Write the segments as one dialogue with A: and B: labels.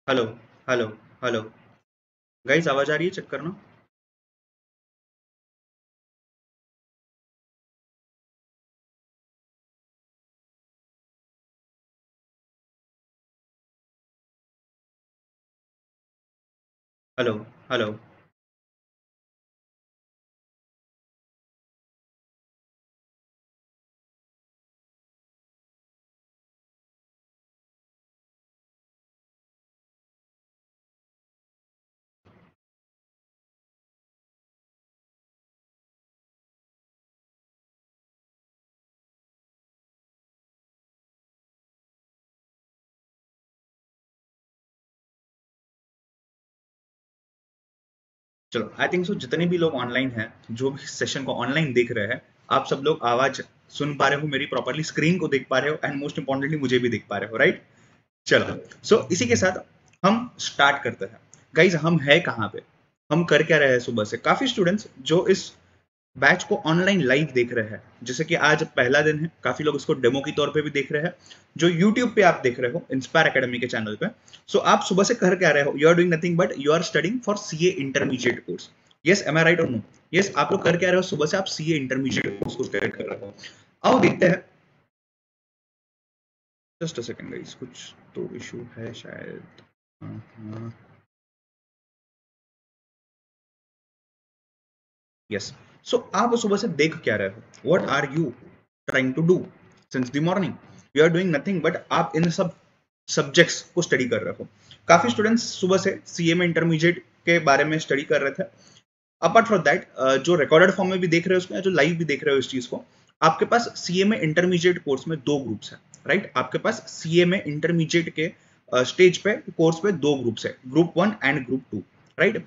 A: Hello hello hello guys, आवाज आ रही है? चेक करना। Hello hello. चलो, आई थिंक सो जितने भी लोग ऑनलाइन हैं, जो भी सेशन को ऑनलाइन देख रहे हैं, आप सब लोग आवाज सुन पा रहे हो मेरी प्रॉपरली, स्क्रीन को देख पा रहे हो, एंड मोस्ट इंपॉर्टेंटली मुझे भी देख पा रहे हो, राइट? चलो, सो इसी के साथ हम स्टार्ट करते हैं। गाइज, हम है कहाँ पे? हम कर क्या रहे हैं सुबह से? काफी स्टूडेंट्स जो इस बैच को ऑनलाइन लाइव देख रहे हैं, जैसे कि आज पहला दिन है, काफी लोग इसको डेमो की तौर पे भी देख रहे हैं। जो यूट्यूब पे आप देख रहे हो इंस्पायर एकेडमी के चैनल पे, सो आप सुबह से कर क्या रहे हो? You are doing nothing but you are studying for CA intermediate course. Yes, am I right or no? Yes, आप लोग कर क्या रहे हो? सुबह से आप सीए इंटरमीडिएट कोर्स को स्टडी कर रहे हो। आओ देखते हैं। जस्ट अ सेकंड गाइस, कुछ तो इशू है शायद। यस। सो आप सुबह से देख क्या रहे हो? What are you trying to do since the morning? You are doing nothing but आप इन सब सब्जेक्ट्स को स्टडी कर रहे हो। काफी स्टूडेंट्स सुबह से सीए में इंटरमीडिएट के बारे में स्टडी कर रहे थे। अपार्ट फ्रॉम दैट, जो रिकॉर्डेड फॉर्म में भी देख रहे हो उसमें, जो लाइव भी देख रहे हो इस चीज को, आपके पास सीए में इंटरमीडिएट कोर्स में दो ग्रुप्स है, राइट? आपके पास सीए में इंटरमीडिएट के स्टेज पे कोर्स पे दो ग्रुप्स है, ग्रुप 1 एंड ग्रुप 2, राइट?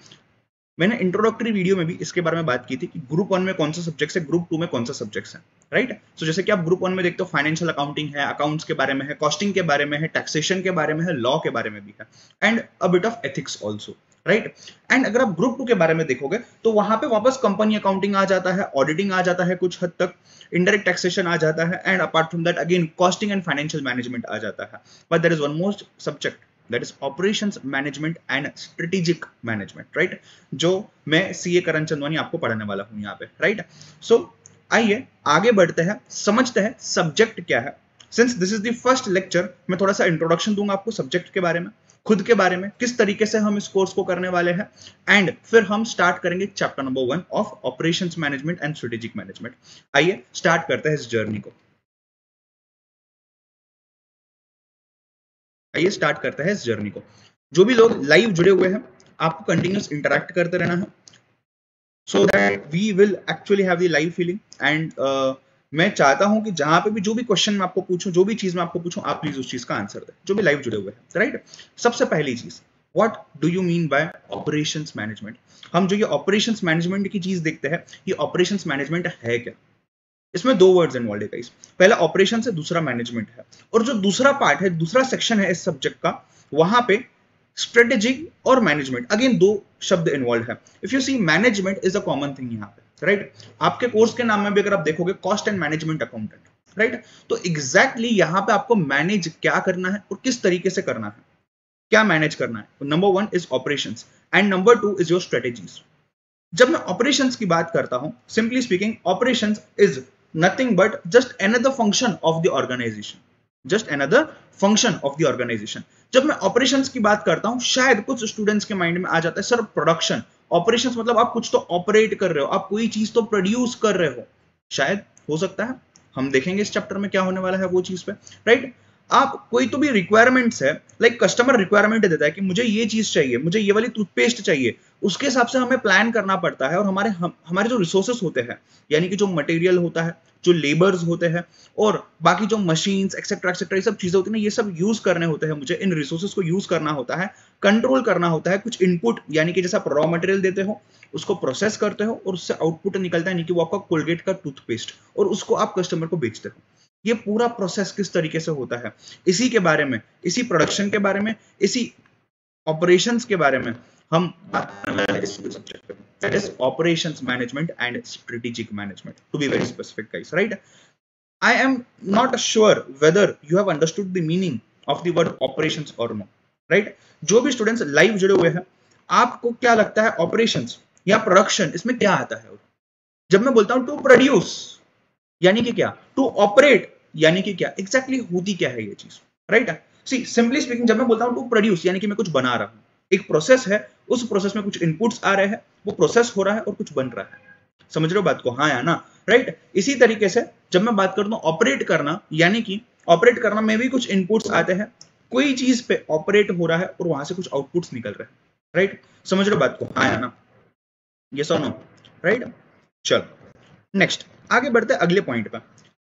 A: मैंने इंट्रोडक्टरी वीडियो में भी इसके बारे में बात की थी कि ग्रुप 1 में कौन सा सब्जेक्ट है, ग्रुप 2 में कौन सा सब्जेक्ट है, राइट? सो जैसे कि आप ग्रुप 1 में देखते हो, फाइनेंशियल अकाउंटिंग है, अकाउंट्स के बारे में है, कॉस्टिंग के बारे में है, टैक्सेशन के बारे में है, लॉ के बारे में भी है, and a bit of ethics also, right? And अगर आप ग्रुप 2 के बारे में देखोगे तो वहां पे वापस कंपनी अकाउंटिंग आ जाता है, ऑडिटिंग आ जाता है, कुछ हद तक इनडायरेक्ट टैक्सेशन आ जाता है, and apart from that again costing and financial management आ जाता है। But there is one most subject, that is operations management and strategic management, right? जो मैं सीए करण चंदवानी आपको पढ़ाने वाला हूं यहाँ पे, राइट? सो आइए आगे बढ़ते हैं, समझते हैं सब्जेक्ट क्या है। Since this is the first lecture, मैं थोड़ा सा इंट्रोडक्शन दूंगा आपको सब्जेक्ट के बारे में, खुद के बारे में, किस तरीके से हम इस कोर्स को करने वाले हैं, एंड फिर हम स्टार्ट करेंगे chapter number 1 of operations management and strategic management. आइए स्टार्ट करते हैं इस जर्नी को। आइए स्टार्ट करते हैं इस जर्नी को। जो भी लोग लाइव जुड़े हुए हैं, आपको कंटिन्यूस इंटरैक्ट करते रहना है, so that we will actually have the live feeling. And मैं चाहता हूं कि जहां पे भी जो भी क्वेश्चन मैं आपको पूछूं, जो भी चीज मैं आपको पूछूं, आप प्लीज उस चीज का आंसर दें, जो भी लाइव जुड़े हुए हैं, राइट? सबसे पहली चीज, what do you mean by operations management? हम जो ये ऑपरेशंस मैनेजमेंट की चीज देखते हैं, ये ऑपरेशंस मैनेजमेंट है क्या? इसमें दो वर्ड्स इन्वॉल्व है गाइस। पहला ऑपरेशन है, दूसरा मैनेजमेंट है। और जो दूसरा पार्ट है, दूसरा सेक्शन है इस सब्जेक्ट का, वहां पे स्ट्रेटेजी और मैनेजमेंट, अगेन दो शब्द इन्वॉल्व है। If you see, management is a common thing यहाँ पे, राइट? आपके कोर्स के नाम में भी अगर आप देखोगे, cost and management accountant, right? तो एग्जैक्टली यहाँ पे आपको मैनेज क्या करना है और किस तरीके से करना है, क्या मैनेज करना है। Number 1 is operations and number 2 is your strategies. जब मैं ऑपरेशंस की बात करता हूं, simply speaking, operations is nothing but just another function of the organization, just another function of the organization. जब मैं ऑपरेशंस की बात करता हूं, शायद कुछ स्टूडेंट्स के माइंड में आ जाता है, सर प्रोडक्शन, ऑपरेशंस मतलब आप कुछ तो ऑपरेट कर रहे हो, आप कोई चीज तो प्रोड्यूस कर रहे हो। शायद, हो सकता है, हम देखेंगे इस चैप्टर में क्या होने वाला है वो चीज पे, राइट? आप कोई तो भी रिक्वायरमेंट्स है, लाइक कस्टमर रिक्वायरमेंट देता है कि मुझे ये चीज चाहिए, मुझे ये वाली टूथपेस्ट चाहिए, उसके हिसाब से हमें प्लान करना पड़ता है। और हमारे जो रिसोर्सेस होते हैं, यानी कि जो मटेरियल होता है, जो लेबर्स होते हैं, और बाकी जो मशीन्स एक्सेट्रा एक्सेट्रा ये सब चीजें होती है ना, ये सब यूज करने होते हैं, मुझे इन रिसोर्सेस को यूज करना होता है, कंट्रोल करना होता है। कुछ इनपुट, यानी कि जैसे आप रॉ मटेरियल देते हो, उसको प्रोसेस करते हो, और उससे आउटपुट निकलता है, यानी कि वो आपका कोलगेट का टूथपेस्ट, और उसको आप कस्टमर को बेचते हो। ये पूरा प्रोसेस किस तरीके से होता है, इसी के बारे में, इसी प्रोडक्शन के बारे में, इसी ऑपरेशंस के बारे में हम बात करने वाले हैं इस सब्जेक्ट पे। That is operations management and strategic management, to be very specific guys, right? I am not sure whether you have understood the meaning of the word operations or no. Right. जो भी students live जुड़े हुए हैं, आपको क्या लगता है operations या प्रोडक्शन इसमें क्या आता है? जब मैं बोलता हूं टू प्रोड्यूस यानी कि क्या, टू ऑपरेट यानी कि क्या, एग्जैक्टली होती क्या है ये चीज, राइट। सी सिंपली स्पीकिंग, जब मैं बोलता हूं टू प्रोड्यूस यानी कि मैं कुछ बना रहा हूं, एक प्रोसेस है, उस प्रोसेस में कुछ इनपुट्स आ रहे हैं, वो प्रोसेस हो रहा है और कुछ बन रहा है। समझ रहे हो बात को, हाँ या ना, राइट। इसी तरीके से जब मैं बात करता हूं ऑपरेट करना, यानी कि ऑपरेट करना में भी कुछ इनपुट्स आते हैं, कोई चीज पे ऑपरेट हो रहा है और वहां से कुछ आउटपुट्स निकल रहे हैं, राइट। समझ रहे हो बात को, हाँ या ना, ये सुनो, राइट। चलो नेक्स्ट आगे बढ़ते हैं अगले पॉइंट पर।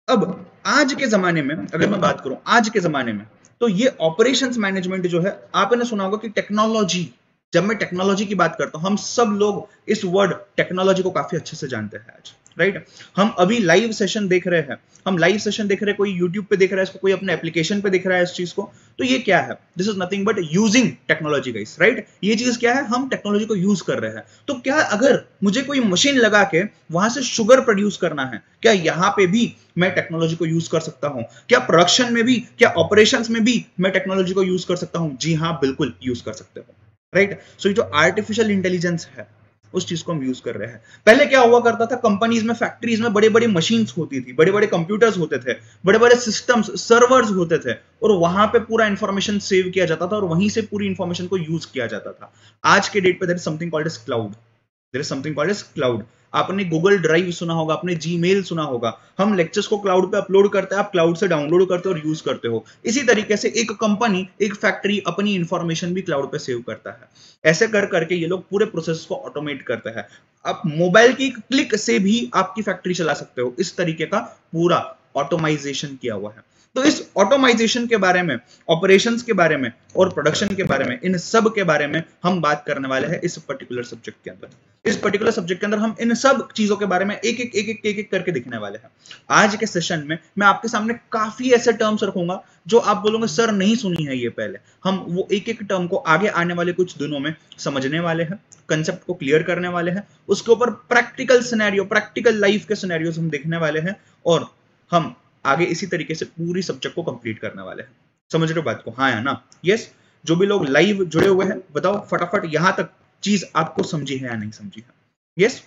A: अब आज के जमाने में अगर मैं बात करूं, आज के जमाने में तो ये ऑपरेशंस मैनेजमेंट जो है, आपने सुना होगा कि टेक्नोलॉजी, जब मैं टेक्नोलॉजी की बात करता हूं, हम सब लोग इस वर्ड टेक्नोलॉजी को काफी अच्छे से जानते हैं आज, राइट। हम अभी लाइव सेशन देख रहे हैं, हम लाइव सेशन देख रहे हैं, कोई यूट्यूब पे देख रहा है इसको, कोई अपने एप्लीकेशन पे देख रहा है इस चीज को, तो ये क्या है? This is nothing but using technology guys, right. ये चीज क्या है? हम टेक्नोलॉजी को यूज कर रहे हैं। तो क्या अगर मुझे कोई मशीन लगा के वहां से शुगर प्रोड्यूस करना है, क्या यहां पे भी मैं टेक्नोलॉजी को यूज कर सकता हूं? क्या प्रोडक्शन में भी, क्या ऑपरेशंस में भी मैं टेक्नोलॉजी को यूज कर सकता हूं? जी हाँ, बिल्कुल यूज कर सकते हो, राइट। सो ये जो आर्टिफिशियल इंटेलिजेंस है, उस चीज को हम यूज कर रहे हैं। पहले क्या हुआ करता था, कंपनीज में, फैक्ट्रीज में बड़े बड़े मशीन्स होती थी, बड़े बड़े कंप्यूटर्स होते थे, बड़े बड़े सिस्टम्स, सर्वर्स होते थे, और वहां पे पूरा इंफॉर्मेशन सेव किया जाता था और वहीं से पूरी इंफॉर्मेशन को यूज किया जाता था। आज के डेट पे there is something called as cloud, there is something called as cloud. आपने गूगल ड्राइव सुना होगा, आपने जीमेल सुना होगा, हम लेक्चर्स को क्लाउड पे अपलोड करते हैं, आप क्लाउड से डाउनलोड करते हो और यूज करते हो। इसी तरीके से एक कंपनी, एक फैक्ट्री अपनी इंफॉर्मेशन भी क्लाउड पे सेव करता है। ऐसे कर करके ये लोग पूरे प्रोसेस को ऑटोमेट करते हैं। आप मोबाइल की क्लिक से भी आपकी फैक्ट्री चला सकते हो, इस तरीके का पूरा ऑटोमाइजेशन किया हुआ है। तो इस ऑटोमाइजेशन के बारे में, ऑपरेशंस के बारे में और प्रोडक्शन के बारे में, इन सब के बारे में हम बात करने वाले हैं इस पर्टिकुलर सब्जेक्ट के अंदर। इस पर्टिकुलर सब्जेक्ट के अंदर हम इन सब चीजों के बारे में एक एक करके दिखने वाले हैं। आज के सेशन में मैं आपके सामने काफी ऐसे टर्म्स रखूंगा जो आप बोलोगे सर नहीं सुनी है ये पहले। हम वो एक एक टर्म को आगे आने वाले कुछ दिनों में समझने वाले हैं, कंसेप्ट को क्लियर करने वाले हैं, उसके ऊपर प्रैक्टिकल सिनेरियो, प्रैक्टिकल लाइफ के सिनेरियोस हम देखने वाले हैं, और हम आगे इसी तरीके से पूरी सब्जेक्ट को कंप्लीट करने वाले हैं। समझ रहे हो बात को, हाँ या ना? यस। जो भी लोग लाइव जुड़े हुए हैं, बताओ फटाफट यहां तक चीज आपको समझी है या नहीं समझी है? यस।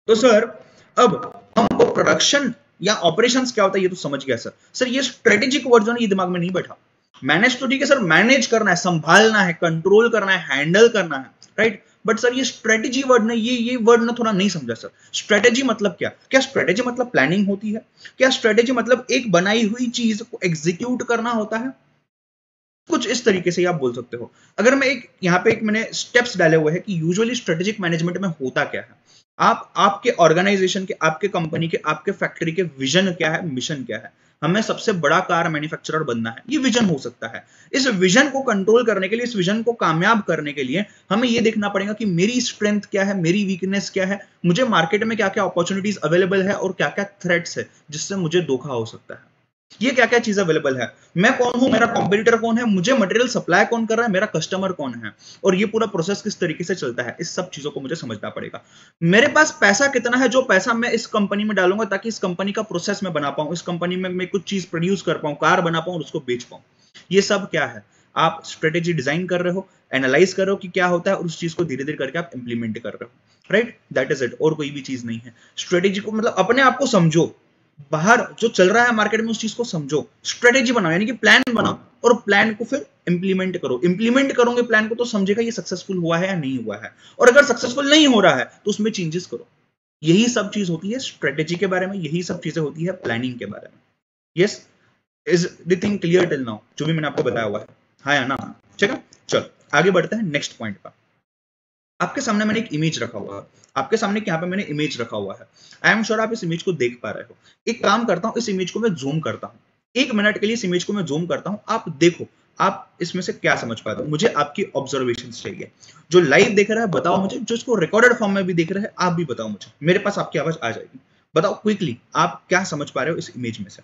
A: तो सर अब हमको प्रोडक्शन या ऑपरेशंस क्या होता है ये तो समझ गया सर। सर ये स्ट्रेटेजिक वर्ड जो है ये दिमाग में नहीं बैठा। मैनेज तो ठीक है सर, मैनेज करना है, संभालना है, कंट्रोल करना है, हैंडल करना है, राइट। बट सर ये स्ट्रेटेजी वर्ड ने, ये वर्ड ना थोड़ा नहीं समझा सर। स्ट्रेटेजी मतलब क्या? क्या स्ट्रेटेजी मतलब प्लानिंग होती है? क्या स्ट्रेटेजी मतलब एक बनाई हुई चीज को एग्जीक्यूट करना होता है? कुछ इस तरीके से आप बोल सकते हो। अगर मैं एक यहाँ पे एक मैंने स्टेप्स डाले हुए हैं कि यूजुअली स्ट्रेटेजिक मैनेजमेंट में होता क्या है। आप आपके ऑर्गेनाइजेशन के, आपके कंपनी के, आपके फैक्ट्री के विजन क्या है, मिशन क्या है। हमें सबसे बड़ा कार मैन्युफैक्चरर बनना है, ये विजन हो सकता है। इस विजन को कंट्रोल करने के लिए, इस विजन को कामयाब करने के लिए हमें ये देखना पड़ेगा कि मेरी स्ट्रेंथ क्या है, मेरी वीकनेस क्या है, मुझे मार्केट में क्या क्या अपॉर्चुनिटीज अवेलेबल है और क्या क्या थ्रेट्स है जिससे मुझे धोखा हो सकता है। ये क्या क्या चीज अवेलेबल है, मैं कौन हूं, मेरा कॉम्पिटिटर कौन है, मुझे मटेरियल सप्लाई कौन कर रहा है, मेरा कस्टमर कौन है, और ये पूरा प्रोसेस किस तरीके से चलता है, इस सब चीजों को मुझे समझना पड़ेगा। मेरे पास पैसा कितना है, जो पैसा मैं इस कंपनी में डालूंगा ताकि इस कंपनी का प्रोसेस में बना पाऊं, इस कंपनी में मैं कुछ चीज प्रोड्यूस कर पाऊं, कार बना पाऊं और उसको बेच पाऊं। ये सब क्या है? आप स्ट्रेटेजी डिजाइन कर रहे हो, एनालाइज कर रहे हो कि क्या होता है, और उस चीज को धीरे धीरे करके आप इंप्लीमेंट कर रहे हो, राइट। दैट इज इट, और कोई भी चीज नहीं है। स्ट्रेटेजी को मतलब अपने आप को समझो, बाहर जो चल रहा है मार्केट में उस चीज को समझो, स्ट्रेटेजी बनाओ यानी कि प्लान बनाओ, और प्लान को फिर इंप्लीमेंट करो। इंप्लीमेंट करोगे प्लान को तो समझेगा ये सक्सेसफुल हुआ है या नहीं हुआ है, और अगर सक्सेसफुल नहीं हो रहा है तो उसमें चेंजेस करो। यही सब चीज होती है स्ट्रेटेजी के बारे में, यही सब चीजें होती है प्लानिंग के बारे में। Yes, is the thing clear till now, जो भी मैंने आपको बताया हुआ है, हाँ या ना? ठीक है, चलो आगे बढ़ते हैं नेक्स्ट पॉइंट पर। आपके सामने मैंने एक इमेज रखा हुआ है, आपके सामने यहाँ पे मैंने इमेज रखा हुआ है। आई एम श्योर आप इस इमेज को देख पा रहे हो। एक काम करता हूं, इस इमेज को मैं जूम करता हूं, 1 मिनट के लिए इस इमेज को मैं जूम करता हूं, आप देखो आप इसमें से क्या समझ पाते हो। मुझे आपकी ऑब्जर्वेशन चाहिए। जो लाइव देख रहा है बताओ मुझे, जो इसको रिकॉर्डेड फॉर्म में भी देख रहे हैं आप भी बताओ मुझे, मेरे पास आपकी आवाज आ जाएगी। बताओ क्विकली आप क्या समझ पा रहे हो इस इमेज में से।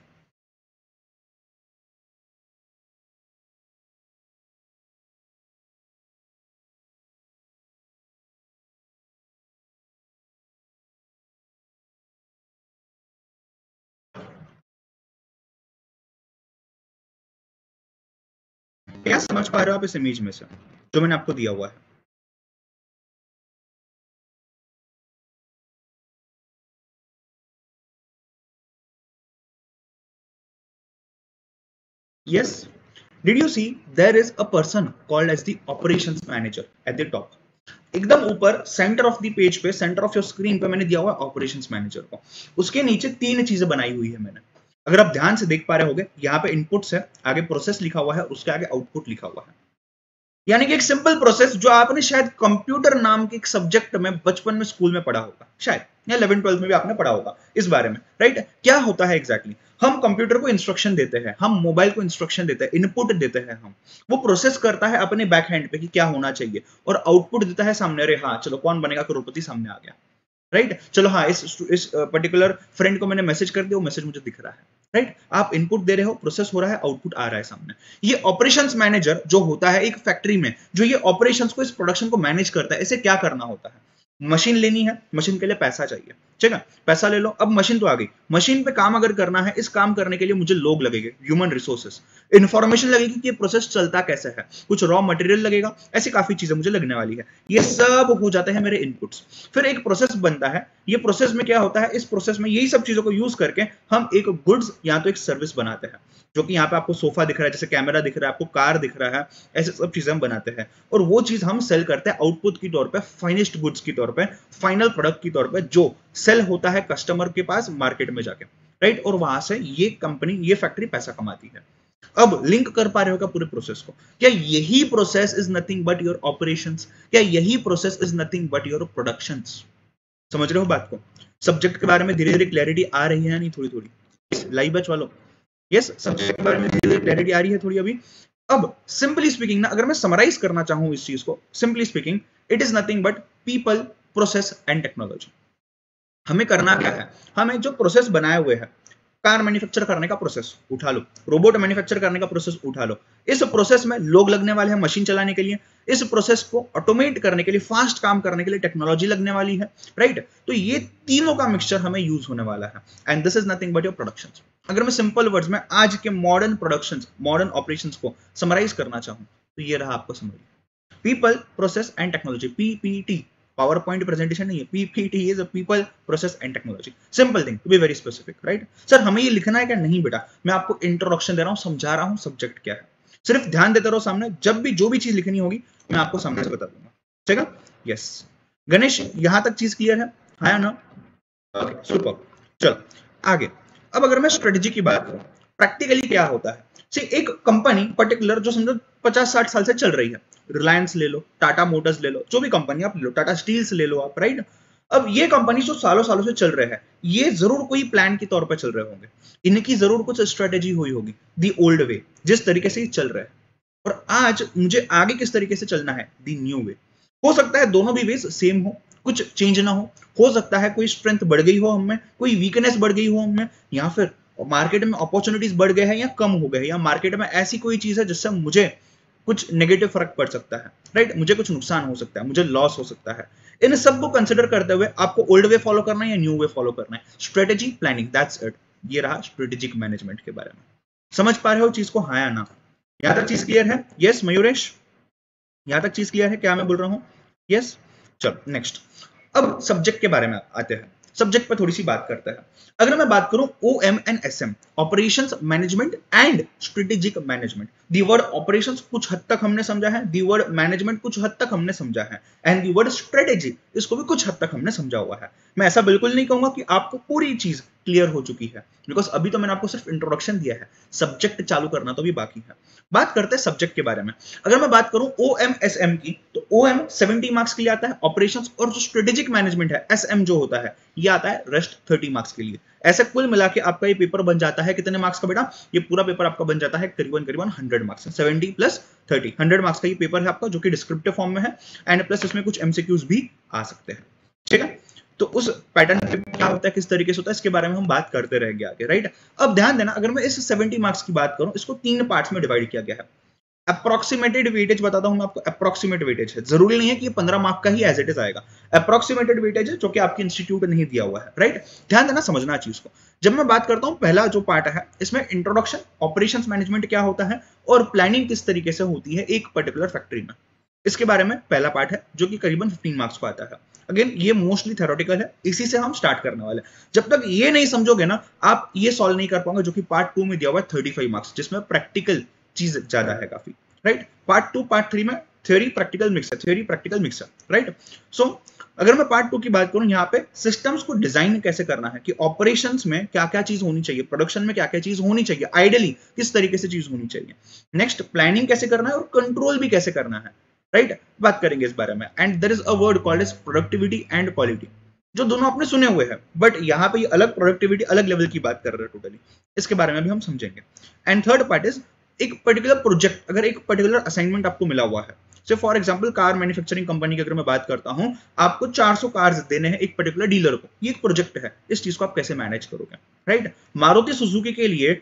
A: क्या समझ पा रहे हो आप इस इमेज में से जो मैंने आपको दिया हुआ है? Yes. Did you see there is a person called as the operations manager at the top? एकदम ऊपर सेंटर ऑफ द पेज पे, सेंटर ऑफ योर स्क्रीन पे मैंने दिया हुआ है ऑपरेशंस मैनेजर को। उसके नीचे तीन चीजें बनाई हुई है मैंने। अगर आप ध्यान से देख पा रहे होगे, यहाँ पे इनपुट्स है, आगे प्रोसेस लिखा हुआ है, उसके आगे आउटपुट लिखा हुआ है। यानी कि एक सिंपल प्रोसेस जो आपने शायद कंप्यूटर नाम के एक सब्जेक्ट में बचपन में स्कूल में पढ़ा होगा, शायद या 11-12 में भी आपने पढ़ा होगा इस बारे में, राइट? क्या होता है एग्जैक्टली? हम कंप्यूटर को इंस्ट्रक्शन देते हैं, हम मोबाइल को इंस्ट्रक्शन देते हैं, इनपुट देते हैं हम, वो प्रोसेस करता है अपने बैक हैंड पे कि क्या होना चाहिए, और आउटपुट देता है सामने, अरे हाँ चलो कौन बनेगा करोड़पति सामने आ गया, राइट? चलो हाँ इस पर्टिकुलर फ्रेंड को मैंने मैसेज कर दिया, वो मैसेज मुझे दिख रहा है, राइट? आप इनपुट दे रहे हो, प्रोसेस हो रहा है, आउटपुट आ रहा है सामने। ये ऑपरेशंस मैनेजर जो होता है एक फैक्ट्री में, जो ये ऑपरेशंस को, इस प्रोडक्शन को मैनेज करता है, इसे क्या करना होता है? मशीन लेनी है, मशीन के लिए पैसा चाहिए, ठीक है? पैसा ले लो, अब मशीन तो आ गई, मशीन पे काम अगर करना है, इस काम करने के लिए मुझे लोग लगेंगे, ह्यूमन रिसोर्सेस, इंफॉर्मेशन लगेगी कि ये प्रोसेस चलता कैसे है, कुछ रॉ मटेरियल लगेगा, ऐसी काफी चीजें मुझे लगने वाली है। ये सब हो जाते हैं मेरे इनपुट्स। फिर एक प्रोसेस बनता है, ये प्रोसेस में क्या होता है, इस प्रोसेस में यही सब चीजों को यूज करके हम एक गुड्स या तो एक सर्विस बनाते हैं, जो कि यहाँ पे आपको सोफा दिख रहा है, जैसे कैमरा दिख रहा है, आपको कार दिख रहा है, ऐसे सब चीजें हम बनाते हैं, और वो चीज हम सेल करते हैं आउटपुट की तौर पे, फाइनिश्ड गुड्स की तौर पे, फाइनल प्रोडक्ट की तौर पे, जो सेल होता है कस्टमर के पास मार्केट में जाके, राइट? और वहां से ये कंपनी, ये फैक्ट्री पैसा कमाती है। अब लिंक कर पा रहे हो क्या पूरे प्रोसेस को? क्या यही process is nothing but your operations? क्या यही process is nothing but your productions? समझ रहे हो बात को? सब्जेक्ट के बारे में धीरे धीरे क्लैरिटी आ रही है, नहीं थोड़ी थोड़ी? लाइव बैच वालों, यस, सब्जेक्ट के बारे में धीरे धीरे क्लैरिटी आ रही है थोड़ी अभी। अब सिंपली स्पीकिंग ना, अगर मैं समराइज करना चाहूं इस चीज को, simply speaking it is nothing but people, process and technology. हमें करना क्या है? हमें जो प्रोसेस बनाए हुए हैं, कार मैन्युफैक्चर करने का प्रोसेस उठा लो, रोबोट मैन्युफैक्चर करने का प्रोसेस उठा लो, इस प्रोसेस में लोग लगने वाले हैं मशीन चलाने के लिए, इस प्रोसेस को ऑटोमेट करने के लिए, फास्ट काम करने के लिए टेक्नोलॉजी लगने वाली है, राइट? तो ये तीनों का मिक्सचर हमें यूज होने वाला है, and this is nothing but your productions. अगर मैं सिंपल वर्ड्स में आज के मॉडर्न प्रोडक्शंस, मॉडर्न ऑपरेशंस को समराइज करना चाहूं तो ये रहा आपको समझ, people, process and technology, PPT. Power point presentation नहीं है, PPT is a people, process and technology. Simple thing, to be very specific, right? Sir हमें ये लिखना है क्या? नहीं बेटा, मैं आपको इंट्रोडक्शन दे रहा हूं, समझा रहा हूं सब्जेक्ट क्या है, सिर्फ ध्यान देते रहो सामने, जब भी जो भी चीज लिखनी होगी मैं आपको सामने से बता दूंगा, ठीक है? यस गणेश, यहां तक चीज क्लियर है? हाँ ना? ओके सुपर, चलो आगे। अब अगर मैं स्ट्रेटजी की बात करूं, प्रैक्टिकली क्या होता है? एक कंपनी पर्टिकुलर जो समझो 50-60 साल से चल रही है, रिलायंस ले लो, टाटा मोटर्स ले लो, जो भी कंपनी आप ले लो, टाटा स्टील्स ले लो आप, राइट? अब ये कंपनी जो सालों सालों से चल रहे हैं, ये जरूर कोई प्लान के तौर पर चल रहे होंगे, इनकी जरूर कुछ स्ट्रेटेजी हुई होगी, दी ओल्ड वे, जिस तरीके से ये चल रहे हैं, और आज मुझे आगे किस तरीके से चलना है, दी न्यू वे। हो सकता है दोनों भी वेज सेम हो, कुछ चेंज ना हो सकता है कोई स्ट्रेंथ बढ़ गई हो हमें, कोई वीकनेस बढ़ गई हो हमें, या फिर मार्केट में अपॉर्चुनिटीज बढ़ गए हैं या कम हो गए, या मार्केट में ऐसी कोई चीज है जिससे मुझे कुछ नेगेटिव फर्क पड़ सकता है, राइट? मुझे कुछ नुकसान हो सकता है, मुझे लॉस हो सकता है। इन सब को कंसिडर करते हुए आपको ओल्ड वे फॉलो करना है या न्यू वे फॉलो करना है? Strategy, planning, that's it. ये रहा स्ट्रेटेजिक मैनेजमेंट के बारे में। समझ पा रहे हो चीज को, हाँ या ना? यहां तक चीज क्लियर है? यस मयूरेश, यहां तक चीज क्लियर है क्या मैं बोल रहा हूं? यस, चलो नेक्स्ट। अब सब्जेक्ट के बारे में आते हैं, सब्जेक्ट पर थोड़ी सी बात करते हैं। अगर मैं बात करूं OM&SM, operations management and strategic management, the word operations कुछ हद तक हमने समझा है, दी वर्ड मैनेजमेंट कुछ हद तक हमने समझा है, एंड दी वर्ड स्ट्रेटेजी, इसको भी कुछ हद तक हमने समझा हुआ है। मैं ऐसा बिल्कुल नहीं कहूंगा कि आपको पूरी चीज क्लियर हो चुकी है, बिकॉज अभी तो मैंने आपको सिर्फ इंट्रोडक्शन दिया है, सब्जेक्ट चालू करना तो भी बाकी है। बात करते हैं सब्जेक्ट के बारे में। अगर मैं बात करूं OM/SM की, तो OM 70 मार्क्स के लिए आता है ऑपरेशंस, और जो स्ट्रेटेजिक मैनेजमेंट है SM जो होता है, ये आता है रेस्ट 30 मार्क्स के लिए। ऐसे कुल मिला के आपका ये पेपर बन जाता है कितने मार्क्स का बेटा? ये पूरा पेपर आपका बन जाता है करीबन 100 मार्क्स, 70 प्लस 30, 100 मार्क्स का ये पेपर है आपका, जो कि डिस्क्रिप्टिव फॉर्म में है, एंड प्लस इसमें कुछ MCQs भी आ सकते हैं, ठीक है? तो उस पैटर्न पे क्या होता है, किस तरीके से होता है, इसके बारे में हम बात करते रहेंगे आगे, राइट? अब ध्यान देना, अगर मैं इस 70 मार्क्स की बात करूं, इसको 3 पार्ट्स में डिवाइड किया गया है। अप्रोक्सीमेटेड वेटेज बताता हूं मैं आपको, अप्रोक्सीमेट वेटेज है, जरूरी नहीं है कि ये 15 मार्क का ही एज इट इज आएगा, अप्रोक्सीमेटेड वेटेज है जो कि आपके इंस्टीट्यूट ने ही दिया हुआ है, राइट। ध्यान देना, समझना चीज को। जब मैं बात करता हूं पहला जो पार्ट है इसमें इंट्रोडक्शन, ऑपरेशंस मैनेजमेंट क्या होता है और प्लानिंग किस तरीके से होती है एक पर्टिकुलर फैक्ट्री में, इसके बारे में पहला पार्ट है जो कि करीबन 15 मार्क्स को आता है। अगेन ये मोस्टली थ्योरेटिकल है, इसी से हम स्टार्ट करने वाले हैं। जब तक ये नहीं समझोगे ना आप ये सॉल्व नहीं कर पाओगे जो कि पार्ट 2 में दिया हुआ है 35 मार्क्स, जिसमें प्रैक्टिकल चीज ज्यादा है काफी, राइट। पार्ट 2 पार्ट 3 में थ्योरी प्रैक्टिकल मिक्स है, थ्योरी प्रैक्टिकल मिक्स है, राइट। सो अगर मैं पार्ट 2 की बात करूं, यहाँ पे सिस्टम्स को डिजाइन कैसे करना है कि ऑपरेशंस में क्या क्या चीज होनी चाहिए, प्रोडक्शन में क्या क्या चीज होनी चाहिए, आइडियली किस तरीके से चीज होनी चाहिए, नेक्स्ट प्लानिंग कैसे करना है और कंट्रोल भी कैसे करना है, राइट। बात करेंगे इस बारे में। And there is a word called as productivity and quality, जो दोनों आपने सुने हुए हैं, बट यहाँ पे ये अलग प्रोडक्टिविटी अलग लेवल की बात कर रहे हैं टोटली, इसके बारे में भी हम समझेंगे। एंड थर्ड पार्ट इज एक पर्टिकुलर प्रोजेक्ट, अगर एक पर्टिकुलर असाइनमेंट आपको मिला हुआ है, से for example car manufacturing company की अगर मैं बात करता हूं, आपको 400 कार्स देने हैं एक पर्टिकुलर डीलर को, ये एक प्रोजेक्ट है, इस चीज को आप कैसे मैनेज करोगे, राइट। मारुति सुजुकी के लिए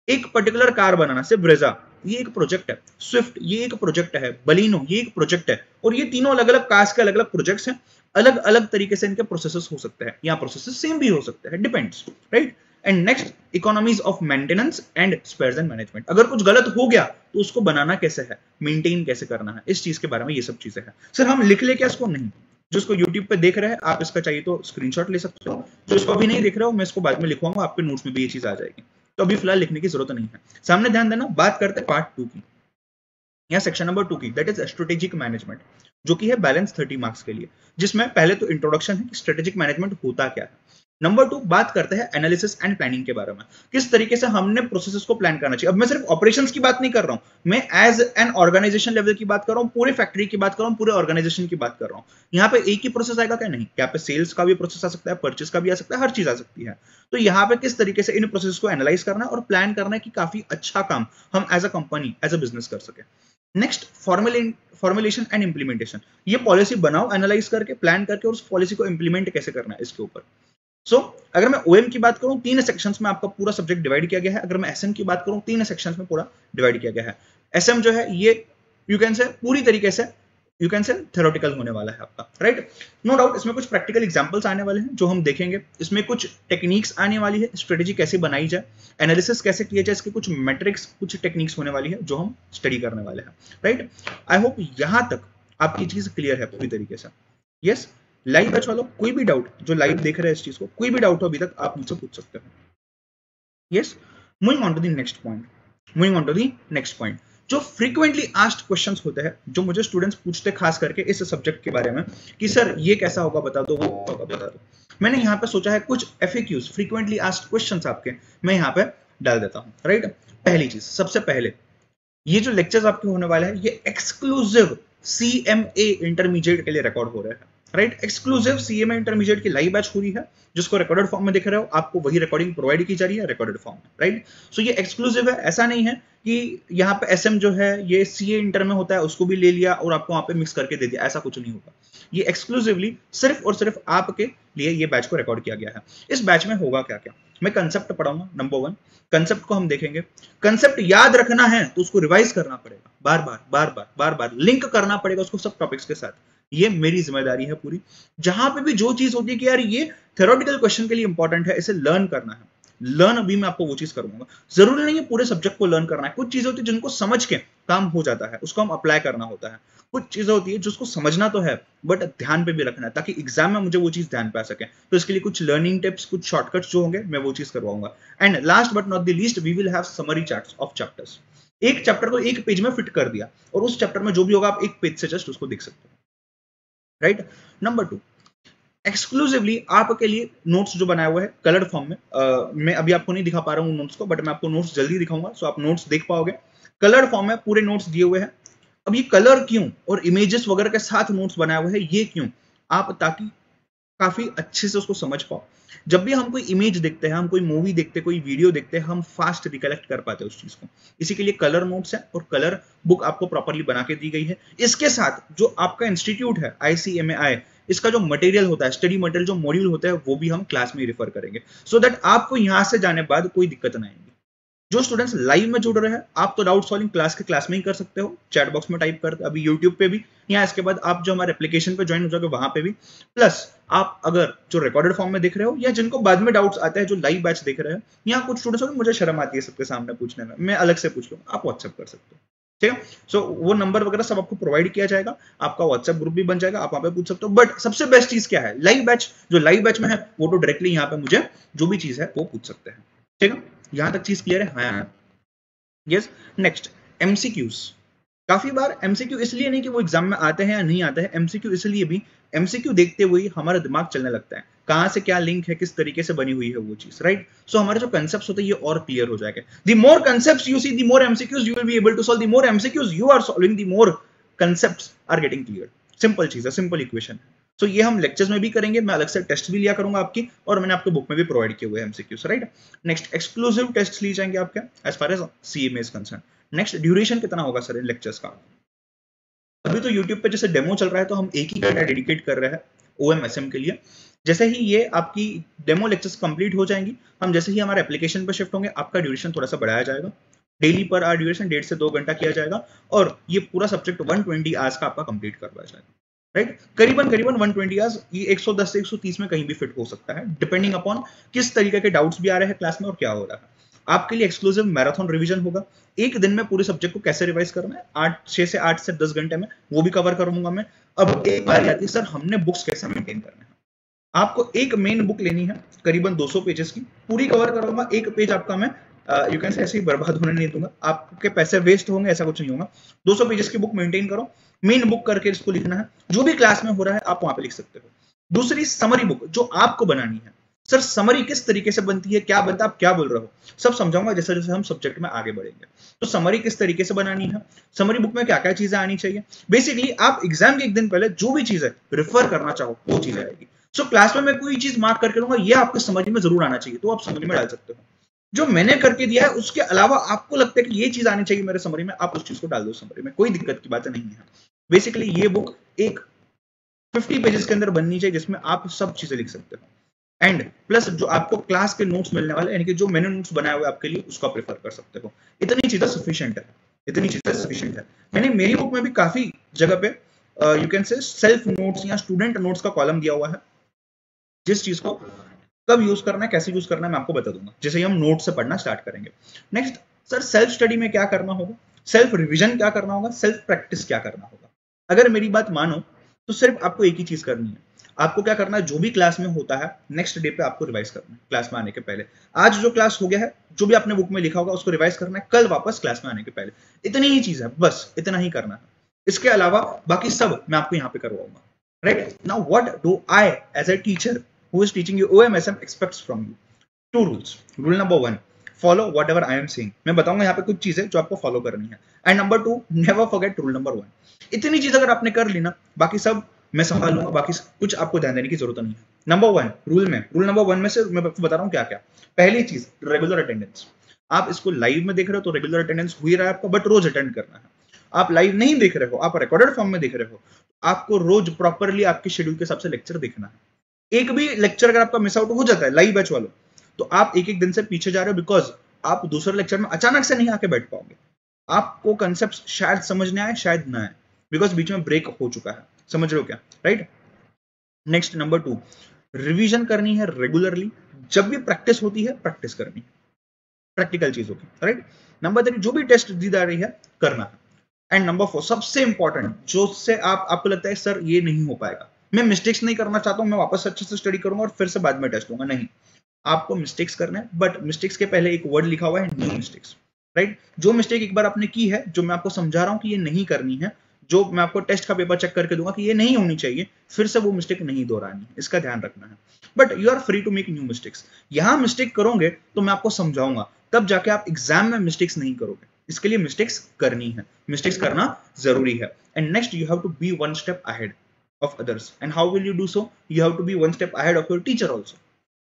A: एक पर्टिकुलर कार बनाना, से ब्रेजा ये एक प्रोजेक्ट है, स्विफ्ट ये एक प्रोजेक्ट है, बलिनो ये एक प्रोजेक्ट है, और ये तीनों अलग अलग कार्स के अलग अलग प्रोजेक्ट्स हैं, अलग अलग तरीके से इनके प्रोसेसेस हो सकते हैं, या प्रोसेसेस सेम भी हो सकते हैं, depends, right. And next economies of maintenance and spheres and management, अगर कुछ गलत हो गया तो उसको बनाना कैसे है, मेंटेन कैसे करना है, इस चीज के बारे में ये सब चीजें हैं। सर हम लिख ले क्या इसको? नहीं, जो इसको यूट्यूब पे देख रहे हैं आप इसका चाहिए तो स्क्रीनशॉट ले सकते हो, जो इसको अभी नहीं देख रहे हो मैं इसको बाद में लिखवाऊंगा, आपके नोट्स में भी ये चीज आ जाएगी, तो अभी फिलहाल लिखने की जरूरत नहीं है। सामने ध्यान देना, बात करते हैं पार्ट 2 की या सेक्शन नंबर 2 की, दैट इज स्ट्रेटेजिक मैनेजमेंट, जो कि है बैलेंस 30 मार्क्स के लिए, जिसमें पहले तो इंट्रोडक्शन है कि स्ट्रेटेजिक मैनेजमेंट होता क्या है। नंबर 2 बात करते हैं एनालिसिस एंड प्लानिंग के बारे में, किस तरीके से हमने प्रोसेसेस को प्लान करना चाहिए। अब मैं सिर्फ ऑपरेशंस की बात नहीं कर रहा हूं, मैं एज एन ऑर्गेनाइजेशन लेवल की बात कर रहा हूं, पूरे फैक्ट्री की बात कर रहा हूं, पूरे ऑर्गेनाइजेशन की बात कर रहा हूं। यहाँ पे एक ही प्रोसेस आएगा क्या? नहीं, यहाँ पे सेल्स का भी प्रोसेस आ सकता है, परचेस का भी आ सकता है, हर चीज आ सकती है। तो यहाँ पे किस तरीके से इन प्रोसेस को एनालाइज करना और प्लान करना है कि काफी अच्छा काम हम as a company as a business कर सके। नेक्स्ट फॉर्मुलेशन एंड इंप्लीमेंटेशन, ये पॉलिसी बनाओ एनालाइज करके, प्लान करके, और उस पॉलिसी को इंप्लीमेंट कैसे करना है इसके ऊपर। अगर मैं ओएम की बात करूं, 3 सेक्शंस में आपका पूरा सब्जेक्ट डिवाइड किया गया है। अगर मैं एसएम की बात करूं, 3 सेक्शंस में पूरा डिवाइड किया गया है। एसएम जो है ये यू कैन से पूरी तरीके से यू कैन से थ्योरेटिकल होने वाला है आपका, राइट। नो डाउट इसमें कुछ प्रैक्टिकल एग्जांपल्स आने वाले हैं जो हम देखेंगे, इसमें कुछ टेक्निक्स आने वाली है, स्ट्रेटेजी कैसे बनाई जाए, एनालिसिस कैसे किया जाए, इसके कुछ मैट्रिक्स, कुछ टेक्निक्स होने वाली है जो हम स्टडी करने वाले हैं, राइट। आई होप यहां तक आपकी चीज क्लियर है पूरी तरीके से। यस, लाइव बैच वालों कोई भी डाउट, जो लाइव देख रहे हैं इस चीज को, कोई भी डाउट हो अभी तक आप मुझसे पूछ सकते हो। Yes, moving on to the next point, जो फ्रीक्वेंटली आस्क्ड क्वेश्चंस होते हैं, जो मुझे स्टूडेंट्स पूछते खास करके इस सब्जेक्ट के बारे में कि सर ये कैसा होगा बता दो, वो होगा बता दो। मैंने यहाँ पे सोचा है कुछ FAQs, फ्रीक्वेंटली आस्क्ड क्वेश्चंस आपके मैं यहाँ पे डाल देता हूँ, राइट। पहली चीज, सबसे पहले ये जो लेक्चर्स आपके होने वाले हैं ये एक्सक्लूसिव CMA इंटरमीडिएट के लिए रिकॉर्ड हो रहे हैं, राइट। एक्सक्लूसिव CMA इंटरमीडिएट की लाइव बैच हो रही है, जिसको रिकॉर्डेड फॉर्म में दिख रहे हो, आपको वही रिकॉर्डिंग प्रोवाइड की जा रही है रिकॉर्डेड फॉर्म में, राइट। सो ये एक्सक्लूसिव है, ऐसा नहीं है कि यहाँ पे SM जो है ये CA इंटर में होता है उसको भी ले लिया और आपको वहां पे मिक्स करके दे दिया, ऐसा कुछ नहीं होगा। ये एक्सक्लूसिवली सिर्फ और सिर्फ आपके लिए ये बैच को रिकॉर्ड किया गया है। इस बैच में होगा क्या क्या, मैं कंसेप्ट पढ़ाऊंगा। नंबर 1 कंसेप्ट को हम देखेंगे, कंसेप्ट याद रखना है तो उसको रिवाइज करना पड़ेगा, बार बार लिंक करना पड़ेगा उसको सब टॉपिक्स के साथ, ये मेरी जिम्मेदारी है पूरी। जहां पे भी जो चीज होती है कि यार ये थ्योरेटिकल क्वेश्चन के लिए इंपॉर्टेंट है, इसे लर्न करना है, लर्न अभी मैं आपको वो चीज करूंगा। जरूरी नहीं है पूरे सब्जेक्ट को लर्न करना है, कुछ चीजें होती है जिनको समझ के काम हो जाता है, उसको हम अप्लाई करना होता है। कुछ चीजें होती है जिसको समझना तो है बट ध्यान पे भी रखना है, ताकि एग्जाम में मुझे वो चीज ध्यान पे आ सके। तो इसके लिए कुछ लर्निंग टिप्स, कुछ शॉर्टकट्स जो होंगे मैं वो चीज करवाऊंगा। And last but not the least, we will have summary charts of chapters. एक चैप्टर को एक पेज में फिट कर दिया और उस चैप्टर में जो भी होगा आप एक पेज से जस्ट उसको देख सकते हो, राइट। नंबर 2, एक्सक्लूसिवली आपके लिए नोट्स जो बनाया हुआ है कलर्ड फॉर्म में, मैं अभी आपको नहीं दिखा पा रहा हूँ नोट्स को, बट मैं आपको नोट्स जल्दी दिखाऊंगा, सो आप नोट्स देख पाओगे। कलर्ड फॉर्म में पूरे नोट्स दिए हुए हैं। अब ये कलर क्यों और इमेजेस वगैरह के साथ नोट्स बनाया हुआ है, ये क्यों? आप ताकि काफी अच्छे से उसको समझ पाओ। जब भी हम कोई इमेज देखते हैं, हम कोई मूवी देखते हैं, कोई वीडियो देखते हैं, हम फास्ट रिकलेक्ट कर पाते हैं उस चीज को। इसी के लिए कलर नोट्स है और कलर बुक आपको प्रॉपरली बना के दी गई है। इसके साथ जो आपका इंस्टीट्यूट है ICMAI, इसका जो मटेरियल होता है, स्टडी मटेरियल जो मॉड्यूल होता है, वो भी हम क्लास में रेफर करेंगे, सो दैट आपको यहां से जाने बाद कोई दिक्कत ना आएगी। जो स्टूडेंट्स लाइव में जुड़ रहे हैं, आप तो डाउट सॉल्विंग क्लास में ही कर सकते हो, चैट बॉक्स में टाइप कर, अभी यूट्यूब पे भी, या इसके बाद आप जो हमारे एप्लीकेशन पे ज्वाइन हो जाओगे वहां पे भी। प्लस आप अगर जो रिकॉर्डेड फॉर्म में दिख रहे हो, या जिनको बाद में डाउट्स आते हैं जो लाइव बैच देख रहे हैं, या कुछ स्टूडेंट्स हो मुझे शर्म आती है सबके सामने पूछने में, मैं अलग से पूछ लूँ, आप व्हाट्सएप कर सकते हो, ठीक है। सो वो नंबर वगैरह सब आपको प्रोवाइड किया जाएगा, आपका व्हाट्सएप ग्रुप भी बन जाएगा, आप वहां पे पूछ सकते हो। बट सबसे बेस्ट चीज क्या है, लाइव बैच, जो लाइव बैच में है वो तो डायरेक्टली यहाँ पे मुझे जो भी चीज है वो पूछ सकते हैं, ठीक है। यहां तक चीज क्लियर है? हाँ, यस। Next, MCQs. काफी बार एमसीक्यू इसलिए नहीं कि वो एग्जाम में आते हैं या नहीं आते हैं, एमसीक्यू इसलिए भी, एमसीक्यू देखते हुए हमारा दिमाग चलने लगता है, कहां से क्या लिंक है, किस तरीके से बनी हुई है वो चीज, राइट। सो हमारे जो कंसेप्ट्स होते हैं ये और क्लियर हो जाएगा। The more concepts you see, the more MCQs you will be able to solve, the more MCQs you are solving, the more concepts are getting clear. Simple चीज है, सिंपल इक्वेशन है। सो ये हम लेक्चर्स में भी करेंगे, मैं अलग से टेस्ट भी लिया करूंगा आपकी, और मैंने आपके बुक में भी प्रोवाइड किए हुए MCQs, right. Next, exclusive test लिए जाएंगे आपके as far as CMA is concern. Next, duration कितना होगा सर इन लेक्चर्स का? अभी तो YouTube पे जैसे डेमो चल रहा है तो हम एक ही घंटा डेडिकेट कर रहे हैं OMSM के लिए। जैसे ही ये आपकी डेमो लेक्चर्स कंप्लीट हो जाएंगी, हम जैसे ही हमारे एप्लीकेशन पर शिफ्ट होंगे, आपका ड्यूरेशन थोड़ा सा बढ़ाया जाएगा। डेली पर आवर ड्यूरेशन 1.5 से 2 घंटा किया जाएगा, और ये पूरा सब्जेक्ट 120 आवर्स का आपका कंप्लीट करवाया जाएगा, राइट। करीबन 120 आवर्स, ये 110 से 130 में कहीं भी फिट हो सकता है, डिपेंडिंग अपॉन किस तरीके के डाउट्स भी आ रहे हैं क्लास में और क्या हो रहा है। आपके लिए एक्सक्लूसिव मैराथन रिवीजन होगा, एक दिन में पूरे सब्जेक्ट को कैसे रिवाइज करना है, 6 से 10 घंटे में, वो भी कवर करूंगा मैं। अब एक बार आती है सर, हमने बुक्स कैसे मेंटेन करना है। आपको एक मेन बुक लेनी है करीबन 200 पेजेस की, पूरी कवर करूंगा, एक पेज आपका मैं यू कैन से ऐसे ही बर्बाद होने नहीं दूंगा, आपके पैसे वेस्ट होंगे ऐसा कुछ नहीं होगा। 200 पेजेस की बुक मेंटेन करो, मेन बुक करके इसको लिखना है, जो भी क्लास में हो रहा है आप वहां पे लिख सकते हो। दूसरी, समरी बुक जो आपको बनानी है। सर समरी किस तरीके से बनती है, क्या बनता है, आप क्या बोल रहे हो, सब समझाऊंगा जैसे जैसे हम सब्जेक्ट में आगे बढ़ेंगे। तो समरी किस तरीके से बनानी है, समरी बुक में क्या क्या चीजें आनी चाहिए, बेसिकली आप एग्जाम के एक दिन पहले जो भी चीज है रेफर करना चाहो वो चीज आएगी। सो क्लास में मैं कोई चीज मार्क करके दूंगा, ये आपको समझ में जरूर आना चाहिए, तो आप समझ में डाल सकते हो। जो मैंने करके दिया है उसके अलावा आपको लगता है कि ये चीज आनी चाहिए मेरे समरी में, आप उस चीज को डाल दो समरी में, कोई दिक्कत की बात नहीं है। बेसिकली ये बुक एक 50 पेजेस के अंदर बननी चाहिए, जिसमें आप सब चीजें लिख सकते हो। एंड प्लस जो आपको क्लास के नोट्स मिलने वाले, यानी कि जो मैंने नोट्स बनाए हुए आपके लिए, उसको प्रेफर कर सकते हो। इतनी चीजें सफिशिएंट है, इतनी चीजें सफिशिएंट है। मैंने मेरी बुक में भी काफी जगह पे you can say self notes या स्टूडेंट नोट्स का कॉलम दिया हुआ है, जिस चीज को कब यूज करना है, कैसे यूज करना है, मैं आपको बता दूंगा जैसे ही हम नोट से पढ़ना स्टार्ट करेंगे। नेक्स्ट सर, सेल्फ स्टडी में क्या करना होगा, सेल्फ रिविजन क्या करना होगा, सेल्फ प्रैक्टिस क्या करना होगा। अगर मेरी बात मानो तो सिर्फ आपको एक ही चीज करनी है, आपको क्या करना है, जो भी क्लास में होता है नेक्स्ट डे पे आपको रिवाइज करना है क्लास में आने के पहले। आज जो क्लास हो गया है, जो भी आपने बुक में लिखा होगा उसको रिवाइज करना है कल वापस क्लास में आने के पहले। इतनी ही चीज है, बस इतना ही करना है। इसके अलावा बाकी सब मैं आपको यहाँ पे करवाऊंगा, right. Now what do I as a teacher who is teaching you OMSM expects from you? 2 rules. Rule number 1, follow whatever I am saying. मैं बताऊंगा यहाँ पे कुछ चीजें जो आपको फॉलो करनी है। And number 2, never forget rule number 1. इतनी चीज अगर आपने कर ली ना, बाकी सब मैं संभाल लूंगा, बाकी कुछ आपको ध्यान देने की जरूरत नहीं है। नंबर 1 रूल नंबर 1 में से मैं आपको बता रहा हूँ क्या क्या। पहली चीज, रेगुलर अटेंडेंस। आप इसको लाइव में देख रहे हो तो रेगुलर अटेंडेंस हो ही रहा है आपका, बट रोज अटेंड करना है। आप लाइव नहीं देख रहे हो, आप रिकॉर्डेड फॉर्म में देख रहे हो, आपको रोज प्रॉपरली आपके शेड्यूल के हिसाब से लेक्चर देखना है। एक भी लेक्चर अगर आपका मिस आउट हो जाता है लाइव बैच वालों, तो आप एक एक दिन से पीछे जा रहे हो, बिकॉज आप दूसरे लेक्चर में अचानक से नहीं आके बैठ पाओगे। आपको कंसेप्ट शायद समझने आए, शायद ना आए, बिकॉज बीच में ब्रेक हो चुका है। समझ रहे हो क्या, राइट। नेक्स्ट नंबर 2, रिवीजन करनी है रेगुलरली। जब भी प्रैक्टिस होती है, प्रैक्टिस करनी है, प्रैक्टिकल चीज होगी, राइट। नंबर 3, जो भी टेस्ट दी जा रही है करना है। एंड नंबर 4, सबसे इंपॉर्टेंट, जो से आपको लगता है सर ये नहीं हो पाएगा, मैं मिस्टेक्स नहीं करना चाहता हूं, मैं वापस अच्छे से स्टडी करूंगा और फिर से बाद में टेस्ट लूंगा, नहीं। आपको मिस्टेक्स करना है, बट मिस्टेक्स के पहले एक वर्ड लिखा हुआ है, न्यू मिस्टेक्स, राइट। जो मिस्टेक एक बार आपने की है, जो मैं आपको समझा रहा हूं कि ये नहीं करनी है, जो मैं आपको टेस्ट का पेपर चेक करके दूंगा कि ये नहीं होनी चाहिए, फिर से वो मिस्टेक नहीं दोहरानी है, इसका ध्यान रखना है। But you are free to make new mistakes. यहां मिस्टेक करोगे तो मैं आपको समझाऊंगा, तब जाके आप एग्जाम में मिस्टेक्स नहीं करोगे। इसके लिए मिस्टेक्स करनी है, मिस्टेक्स करना जरूरी है। And next, you have to be one step ahead of others. And how will you do so? You have to be one step ahead of your teacher also.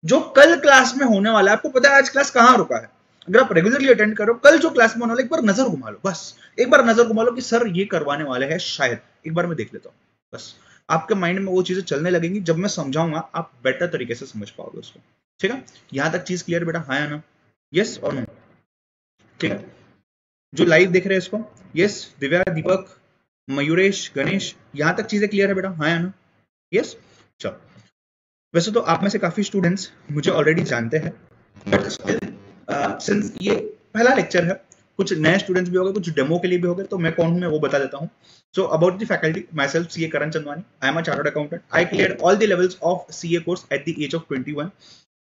A: जो कल क्लास में होने वाला है, आपको पता है आज क्लास कहां रुका है, अगर आप रेगुलरली अटेंड करो, कल जो क्लास में होने वाला, एक बार नजर घुमा लो, बस एक बार नजर घुमा लो कि सर ये करवाने वाले हैं, शायद एक बार मैं देख लेता हूँ, बस आपके माइंड में वो चीजें चलने लगेंगी। जब मैं समझाऊंगा आप बेटर तरीके से समझ पाओगे उसको, ठीक है। यहां तक चीज क्लियर बेटा, हाँ या ना, यस और नो? ठीक है, जो लाइव देख रहे हैं इसको, यस दिव्या, दीपक, मयूरेश, गणेश, यहां तक चीजें क्लियर है बेटा? हाँ या ना? यस। चलो, वैसे तो आप में से काफी स्टूडेंट्स मुझे ऑलरेडी जानते हैं, बट स्टिल सिंस ये पहला लेक्चर है, कुछ नए स्टूडेंट्स भी होंगे, कुछ डेमो के लिए भी होंगे, तो मैं कौन हूं मैं वो बता देता हूं। So about the faculty, myself CA Karan Chandwani, I am a chartered accountant, I clear all the levels of CA course at the age of 21।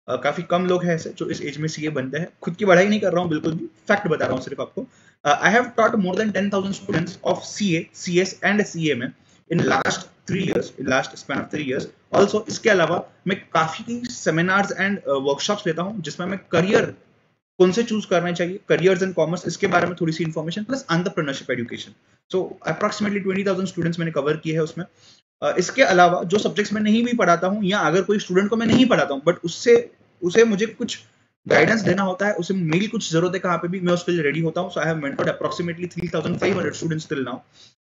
A: काफी कम लोग हैं ऐसे जो इस एज में CA बनते हैं। खुद की बढ़ाई नहीं कर रहा हूँ बिल्कुल भी, फैक्ट बता रहा हूँ सिर्फ आपको। I have taught more than 10,000 students of CA, CS and CA in last 3 years, in last span of 3 years. Also इसके अलावा मैं काफी सेमिनार्स एंड वर्कशॉप्स लेता हूँ जिसमें मैं करियर कौन से चूज करना चाहिए, करियर्स इन कॉमर्स, इसके बारे में थोड़ी सी इंफॉर्मेशन, प्लस एंटरप्रेन्योरशिप एजुकेशन। सो अप्रॉक्सीमेटली 20,000 स्टूडेंट्स मैंने कवर किए हैं उसमें। इसके अलावा जो सब्जेक्ट्स मैं नहीं भी पढ़ाता हूँ, या अगर कोई स्टूडेंट को मैं नहीं पढ़ाता हूँ बट उसे मुझे कुछ गाइडेंस देना होता है, उसे मेरी कुछ जरूरत है कहाँ पे भी, मैं उसके लिए रेडी होता हूँ। So I have mentored approximately 3,500 students till now,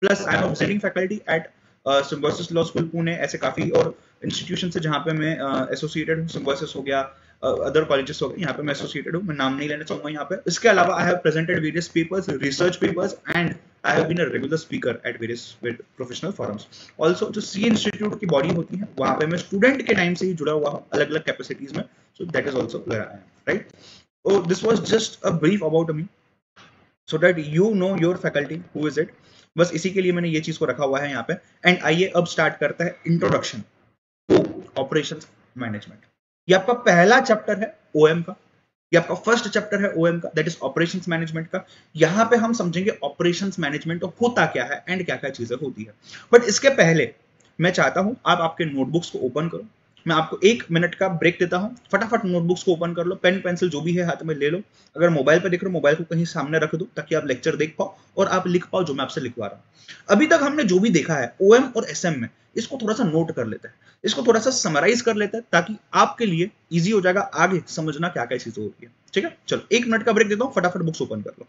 A: plus I am visiting faculty at Symbiosis law school Pune, ऐसे काफी और इंस्टीट्यूशन से जहाँ पे मैं एसोसिएटेड हूँ। सिम्बोसिस हो गया, अदर कॉलेजेस हो गए, यहाँ पे मैं एसोसिएटेड हूँ, मैं नाम नहीं लेना चाहूंगा यहाँ पे। इसके अलावा I have presented various papers, research papers, and I have been a regular speaker at various professional forums. Also जो सी इंस्टीट्यूट की बॉडी होती है, वहाँ पे मैं स्टूडेंट के टाइम से ही जुड़ा हुआ हूँ अलग अलग कैपेसिटीज में। So that is also where I am, right? Oh, this was just a brief about me, so that you know your faculty who is it. बस इसी के लिए मैंने ये चीज को रखा हुआ है यहाँ पे। एंड आइए अब स्टार्ट करता है इंट्रोडक्शन टू ऑपरेशंस मैनेजमेंट। ये आपका पहला चैप्टर है OM का, ये आपका फर्स्ट चैप्टर है OM का, दैट इज ऑपरेशंस मैनेजमेंट का। यहाँ पे हम समझेंगे ऑपरेशंस मैनेजमेंट होता क्या है एंड क्या क्या चीजें होती है। बट इसके पहले मैं चाहता हूं आप आपके नोटबुक्स को ओपन करो। मैं आपको 1 मिनट का ब्रेक देता हूं, फटाफट नोटबुक्स को ओपन कर लो, पेन पेंसिल जो भी है हाथ में ले लो। अगर मोबाइल पे देख रहे हो, मोबाइल को कहीं सामने रख दो ताकि आप लेक्चर देख पाओ और आप लिख पाओ जो मैं आपसे लिखवा रहा हूं। अभी तक हमने जो भी देखा है OM और SM में, इसको थोड़ा सा नोट कर लेते हैं, इसको थोड़ा सा समराइज कर लेते हैं, ताकि आपके लिए इजी हो जाएगा आगे समझना क्या क्या चीजें होती है। ठीक है, चलो 1 मिनट का ब्रेक देता हूं, फटाफट बुक्स ओपन कर लो।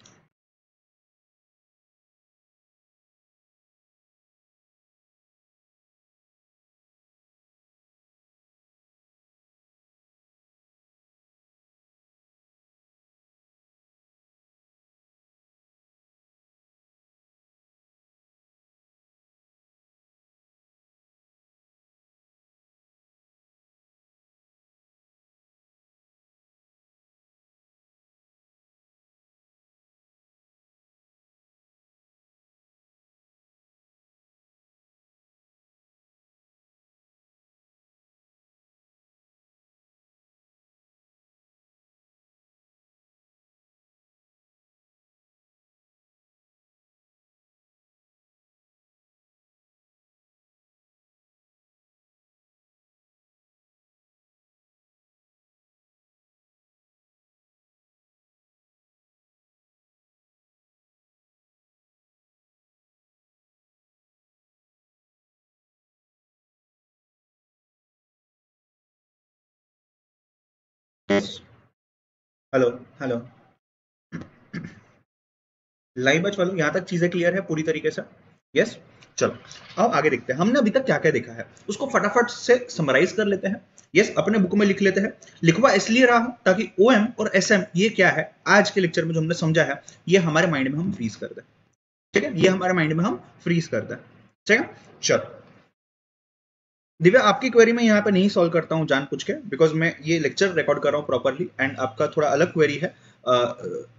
A: हेलो हेलो, लाइव बच वालों, यहां तक चीजें क्लियर है पूरी तरीके से? यस। चलो अब आगे देखते हैं हमने अभी तक क्या क्या देखा है, उसको फटाफट से समराइज कर लेते हैं। यस, अपने बुक में लिख लेते हैं। लिखवा इसलिए रहा हूं ताकि OM और SM ये क्या है आज के लेक्चर में जो हमने समझा है, ये हमारे माइंड में हम फ्रीज कर दें। ठीक है, ये हमारे माइंड में हम फ्रीज कर दें। ठीक है, चलो दिव्या, आपकी क्वेरी में यहाँ पे नहीं सॉल्व करता हूँ जानबूझ के, बिकॉज मैं ये लेक्चर रिकॉर्ड कर रहा हूँ प्रॉपरली, एंड आपका थोड़ा अलग क्वेरी है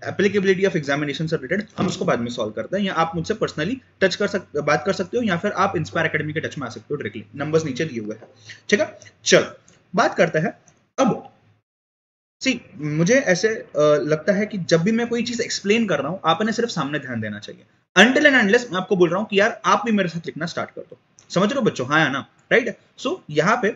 A: एप्लीकेबिलिटी ऑफ एग्जामिनेशन से रिलेटेड, हम उसको बाद में सॉल्व करते हैं। या आप मुझसे पर्सनली बात कर सकते हो, या फिर आप इंस्पायर एकेडमी के टच में आ सकते हो डायरेक्टली, नंबर्स नीचे दिए हुए हैं। ठीक है, चलो बात करते हैं अब। सी मुझे ऐसे लगता है कि जब भी मैं कोई चीज एक्सप्लेन कर रहा हूं, आपने सिर्फ सामने ध्यान देना चाहिए। अनटिल एंड अनलेस मैं आपको बोल रहा हूं कि यार आप भी मेरे साथ लिखना स्टार्ट कर दो। समझ रहे हो बच्चों? हाँ या ना? राइट। सो यहाँ पे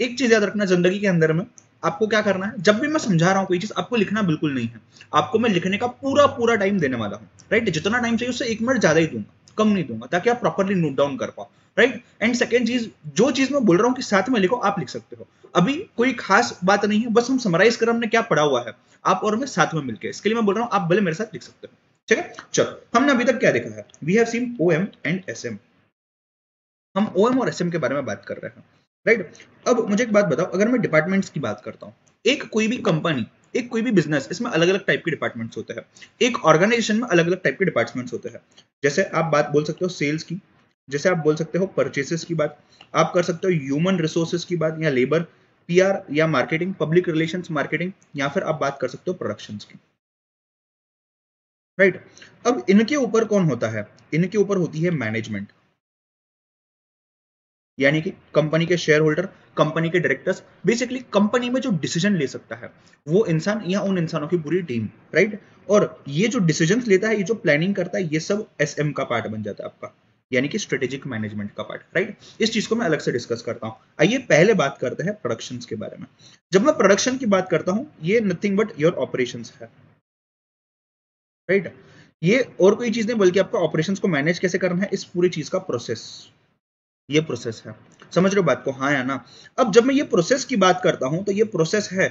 A: एक चीज याद रखना, जिंदगी के अंदर में आपको क्या करना है, जब भी मैं समझा रहा हूं कोई चीज, आपको लिखना बिल्कुल नहीं है। आपको मैं लिखने का पूरा पूरा टाइम देने वाला हूं। राइट, जितना टाइम चाहिए उससे 1 मिनट ज्यादा ही दूंगा, कम नहीं दूंगा, ताकि आप प्रॉपरली नोट डाउन कर पाओ। राइट, एंड सेकेंड चीज, जो चीज मैं बोल रहा हूँ कि साथ में लिखो, आप लिख सकते हो। अभी कोई खास बात नहीं है, बस हम समराइज कर हमने क्या पढ़ा हुआ है, आप और मैं साथ में मिलकर, इसके लिए मैं बोल रहा हूँ आप भले मेरे साथ लिख सकते हो। ठीक है, चलो हमने अभी तक क्या देखा है, we have seen OM and SM। हम OM और SM के बारे में बात कर रहे हैं। राइट, अब मुझे एक बात बताओ, अगर मैं डिपार्टमेंट्स की बात करता हूँ, एक कोई भी कंपनी एक कोई भी बिजनेस, इसमें अलग अलग टाइप के डिपार्टमेंट्स होते हैं, एक ऑर्गेनाइजेशन में अलग अलग टाइप के डिपार्टमेंट्स होते हैं। जैसे आप बात बोल सकते हो सेल्स की, जैसे आप बोल सकते हो परचेसेस की बात, आप कर सकते हो ह्यूमन रिसोर्सेज की बात, या लेबर, पीआर या मार्केटिंग, पब्लिक रिलेशंस मार्केटिंग, या फिर आप बात कर सकते हो प्रोडक्शंस की, राइट। अब इनके ऊपर कौन होता है? इनके ऊपर होती है मैनेजमेंट, यानी कि कंपनी के शेयर होल्डर, कंपनी के डायरेक्टर्स, बेसिकली कंपनी में जो डिसीजन ले सकता है वो इंसान या उन इंसानों की पूरी टीम, राइट। और ये जो डिसीजंस लेता है, ये जो प्लानिंग करता है, ये सब एसएम का पार्ट बन जाता है आपका, यानी कि स्ट्रेटेजिक मैनेजमेंट का पार्ट, राइट। इस चीज को मैं अलग से डिस्कस करता हूं। आइए पहले बात करते हैं प्रोडक्शन के बारे में। जब मैं प्रोडक्शन की बात करता हूं, ये नथिंग बट योर ऑपरेशंस है, राइट। ये और कोई चीज नहीं बल्कि आपका ऑपरेशंस को मैनेज कैसे करना है, इस पूरी चीज का प्रोसेस, ये प्रोसेस है। समझ रहे हो बात को, हाँ या ना? अब जब मैं ये प्रोसेस की बात करता हूं तो ये प्रोसेस है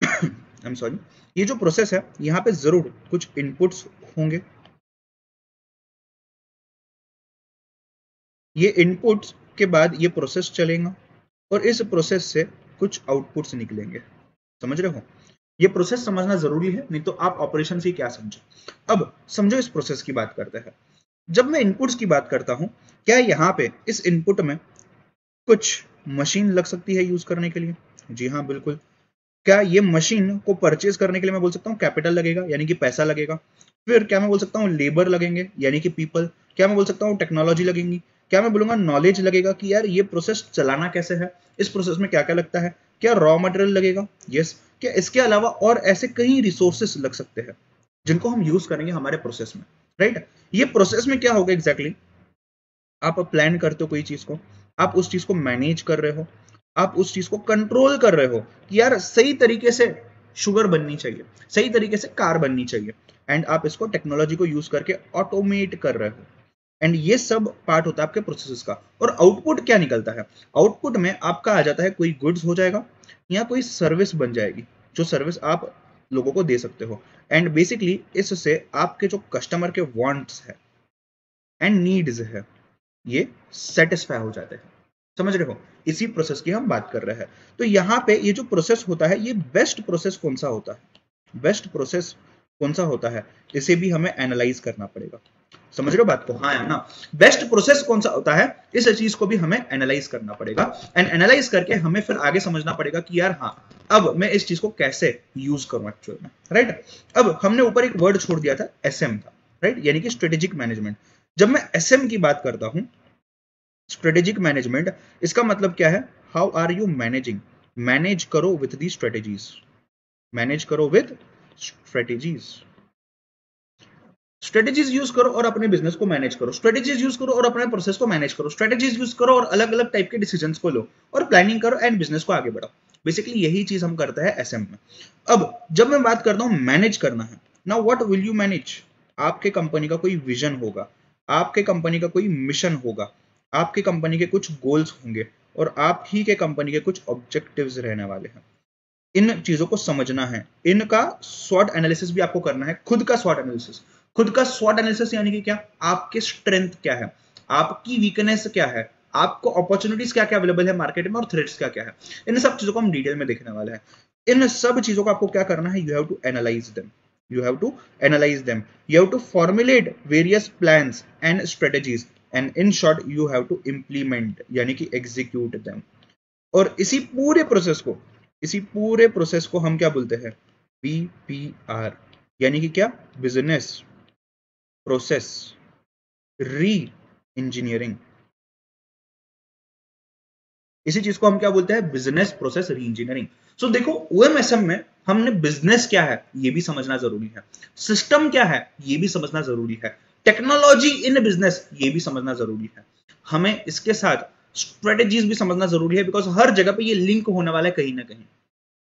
A: आई एम सॉरी, ये जो प्रोसेस है यहां पे जरूर कुछ इनपुट्स होंगे, ये इनपुट्स के बाद ये प्रोसेस चलेगा और इस प्रोसेस से कुछ आउटपुट्स निकलेंगे। समझ रहे हो? ये प्रोसेस समझना जरूरी है, नहीं तो आप ऑपरेशन से क्या समझो। अब समझो, इस प्रोसेस की बात करते हैं। जब मैं इनपुट्स की बात करता हूं, क्या यहाँ पे इस इनपुट में कुछ मशीन लग सकती है यूज करने के लिए? जी हाँ, बिल्कुल। क्या ये मशीन को परचेज करने के लिए मैं बोल सकता हूँ कैपिटल लगेगा, यानी कि पैसा लगेगा? फिर क्या मैं बोल सकता हूँ लेबर लगेंगे, यानी कि पीपल? क्या मैं बोल सकता हूँ टेक्नोलॉजी लगेंगी? क्या मैं बोलूंगा नॉलेज लगेगा कि यार ये प्रोसेस चलाना कैसे है, इस प्रोसेस में क्या क्या लगता है? क्या रॉ मटेरियल लगेगा? यस। क्या इसके अलावा और ऐसे कई रिसोर्सेस लग सकते हैं जिनको हम यूज करेंगे हमारे प्रोसेस में, राइट। ये प्रोसेस में क्या होगा एग्जैक्टली, आप प्लान करते हो कोई चीज को, आप उस चीज को मैनेज कर रहे हो, आप उस चीज को कंट्रोल कर रहे हो कि यार सही तरीके से शुगर बननी चाहिए, सही तरीके से कार बननी चाहिए, एंड आप इसको टेक्नोलॉजी को यूज करके ऑटोमेट कर रहे हो। एंड ये सब पार्ट होता है आपके प्रोसेस का। और आउटपुट क्या निकलता है? आउटपुट में आपका आ जाता है कोई गुड्स हो जाएगा या कोई सर्विस बन जाएगी, जो सर्विस आप लोगों को दे सकते हो। एंड बेसिकली इससे आपके जो कस्टमर के वांट्स है एंड नीड्स है, ये सेटिस्फाई हो जाते हैं। समझ रहे हो? इसी प्रोसेस की हम बात कर रहे हैं। तो यहाँ पे ये जो प्रोसेस होता है, ये बेस्ट प्रोसेस कौन सा होता है, बेस्ट प्रोसेस कौन सा होता है, इसे भी हमें एनालाइज करना पड़ेगा। समझ रहे हो बात को, हाँ या ना? बेस्ट प्रोसेस कौन सा होता है, इस चीज को भी हमें एनालाइज करना पड़ेगा। एंड एनालाइज करके हमें फिर आगे समझना पड़ेगा कि यार हाँ, अब मैं इस चीज को कैसे यूज करूं एक्चुअल में, राइट। अब हमने ऊपर एक वर्ड छोड़ दिया था, एसएम था, राइट, यानी कि स्ट्रेटेजिक मैनेजमेंट। जब मैं एसएम की बात करता हूं, स्ट्रेटेजिक मैनेजमेंट, इसका मतलब क्या है? How are you managing, manage करो विथ दी स्ट्रेटेजीज, मैनेज करो विद स्ट्रेटेजीज, स्ट्रेटेजीज यूज करो और अपने बिजनेस को मैनेज करो, स्ट्रेटेजीज यूज करो और अपने प्रोसेस को मैनेज करो, स्ट्रेटेजीज यूज करो और अलग अलग टाइप के डिसीजंस को लो और प्लानिंग करो एंड बिजनेस को आगे बढ़ाओ। बेसिकली यही चीज हम करते हैं एसएम में। अब जब मैं बात करता हूं मैनेज करना है, now what will you manage? आपके कंपनी का कोई विजन होगा, आपके कंपनी का कोई मिशन होगा, आपके कंपनी के कुछ गोल्स होंगे और आप ही के कंपनी के कुछ ऑब्जेक्टिव्स रहने वाले हैं। इन चीजों को समझना है, इनका स्वॉट एनालिसिस भी आपको करना है, खुद का स्वॉट एनालिसिस। खुद का स्वॉट एनालिसिस यानी कि क्या? आपके स्ट्रेंथ क्या है, आपकी वीकनेस क्या है, आपको अपॉर्चुनिटीज क्या क्या अवेलेबल है मार्केट में और थ्रेट्स क्या क्या है, इन सब चीजों को हम डिटेल में देखने वाले हैं। इन सब चीजों को आपको क्या करना है? You have to analyse them, you have to analyze them, you have to formulate various plans and strategies, and in short you have to implement यानी कि execute them। और इसी पूरे प्रोसेस को हम क्या बोलते हैं? BPR, यानी कि क्या? Business process reengineering. इसी चीज को हम क्या बोलते हैं? Business process reengineering. So देखो, ओएमएसएम में हमने बिजनेस क्या है ये भी समझना जरूरी है, सिस्टम क्या है ये भी समझना जरूरी है, टेक्नोलॉजी इन बिजनेस ये भी समझना जरूरी है, हमें इसके साथ स्ट्रेटेजीज भी समझना जरूरी है, बिकॉज हर जगह पे ये लिंक होने वाला है कहीं ना कहीं।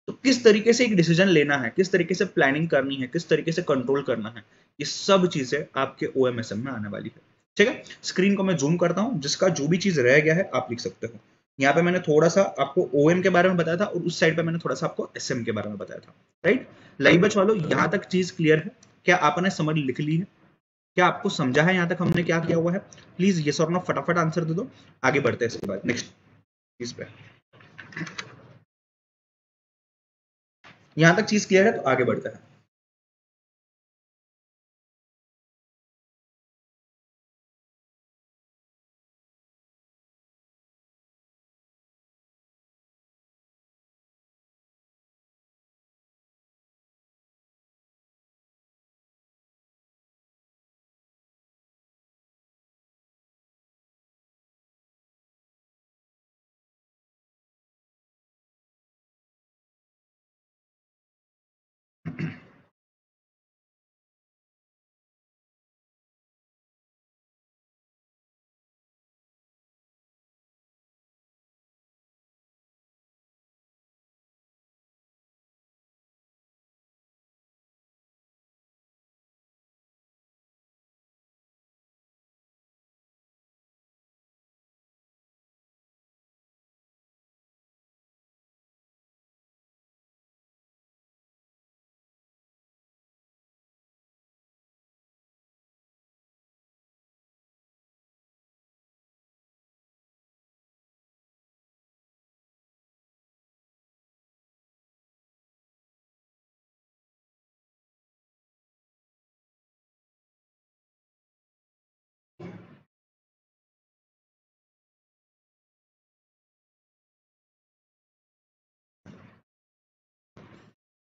A: तो किस तरीके से एक डिसीजन लेना है, किस तरीके से प्लानिंग करनी है, किस तरीके से कंट्रोल करना है, ये सब चीजें आपके ओएमएसएम में आने वाली है। ठीक है, स्क्रीन को मैं जूम करता हूं, जिसका जो भी चीज रह गया है आप लिख सकते हो। यहाँ पे मैंने थोड़ा सा आपको ओएम के बारे में बताया था और उस साइड पे मैंने थोड़ा सा आपको एसएम के बारे में बताया था, राइट। लाइव बच वालों, यहाँ तक चीज क्लियर है? क्या आपने समझ लिख ली है? क्या आपको समझा है यहाँ तक हमने क्या किया हुआ है? प्लीज यस और नो फटाफट आंसर दे दो, आगे बढ़ते हैं इसके बाद नेक्स्ट चीज पे। यहां तक चीज क्लियर है तो आगे बढ़ते हैं।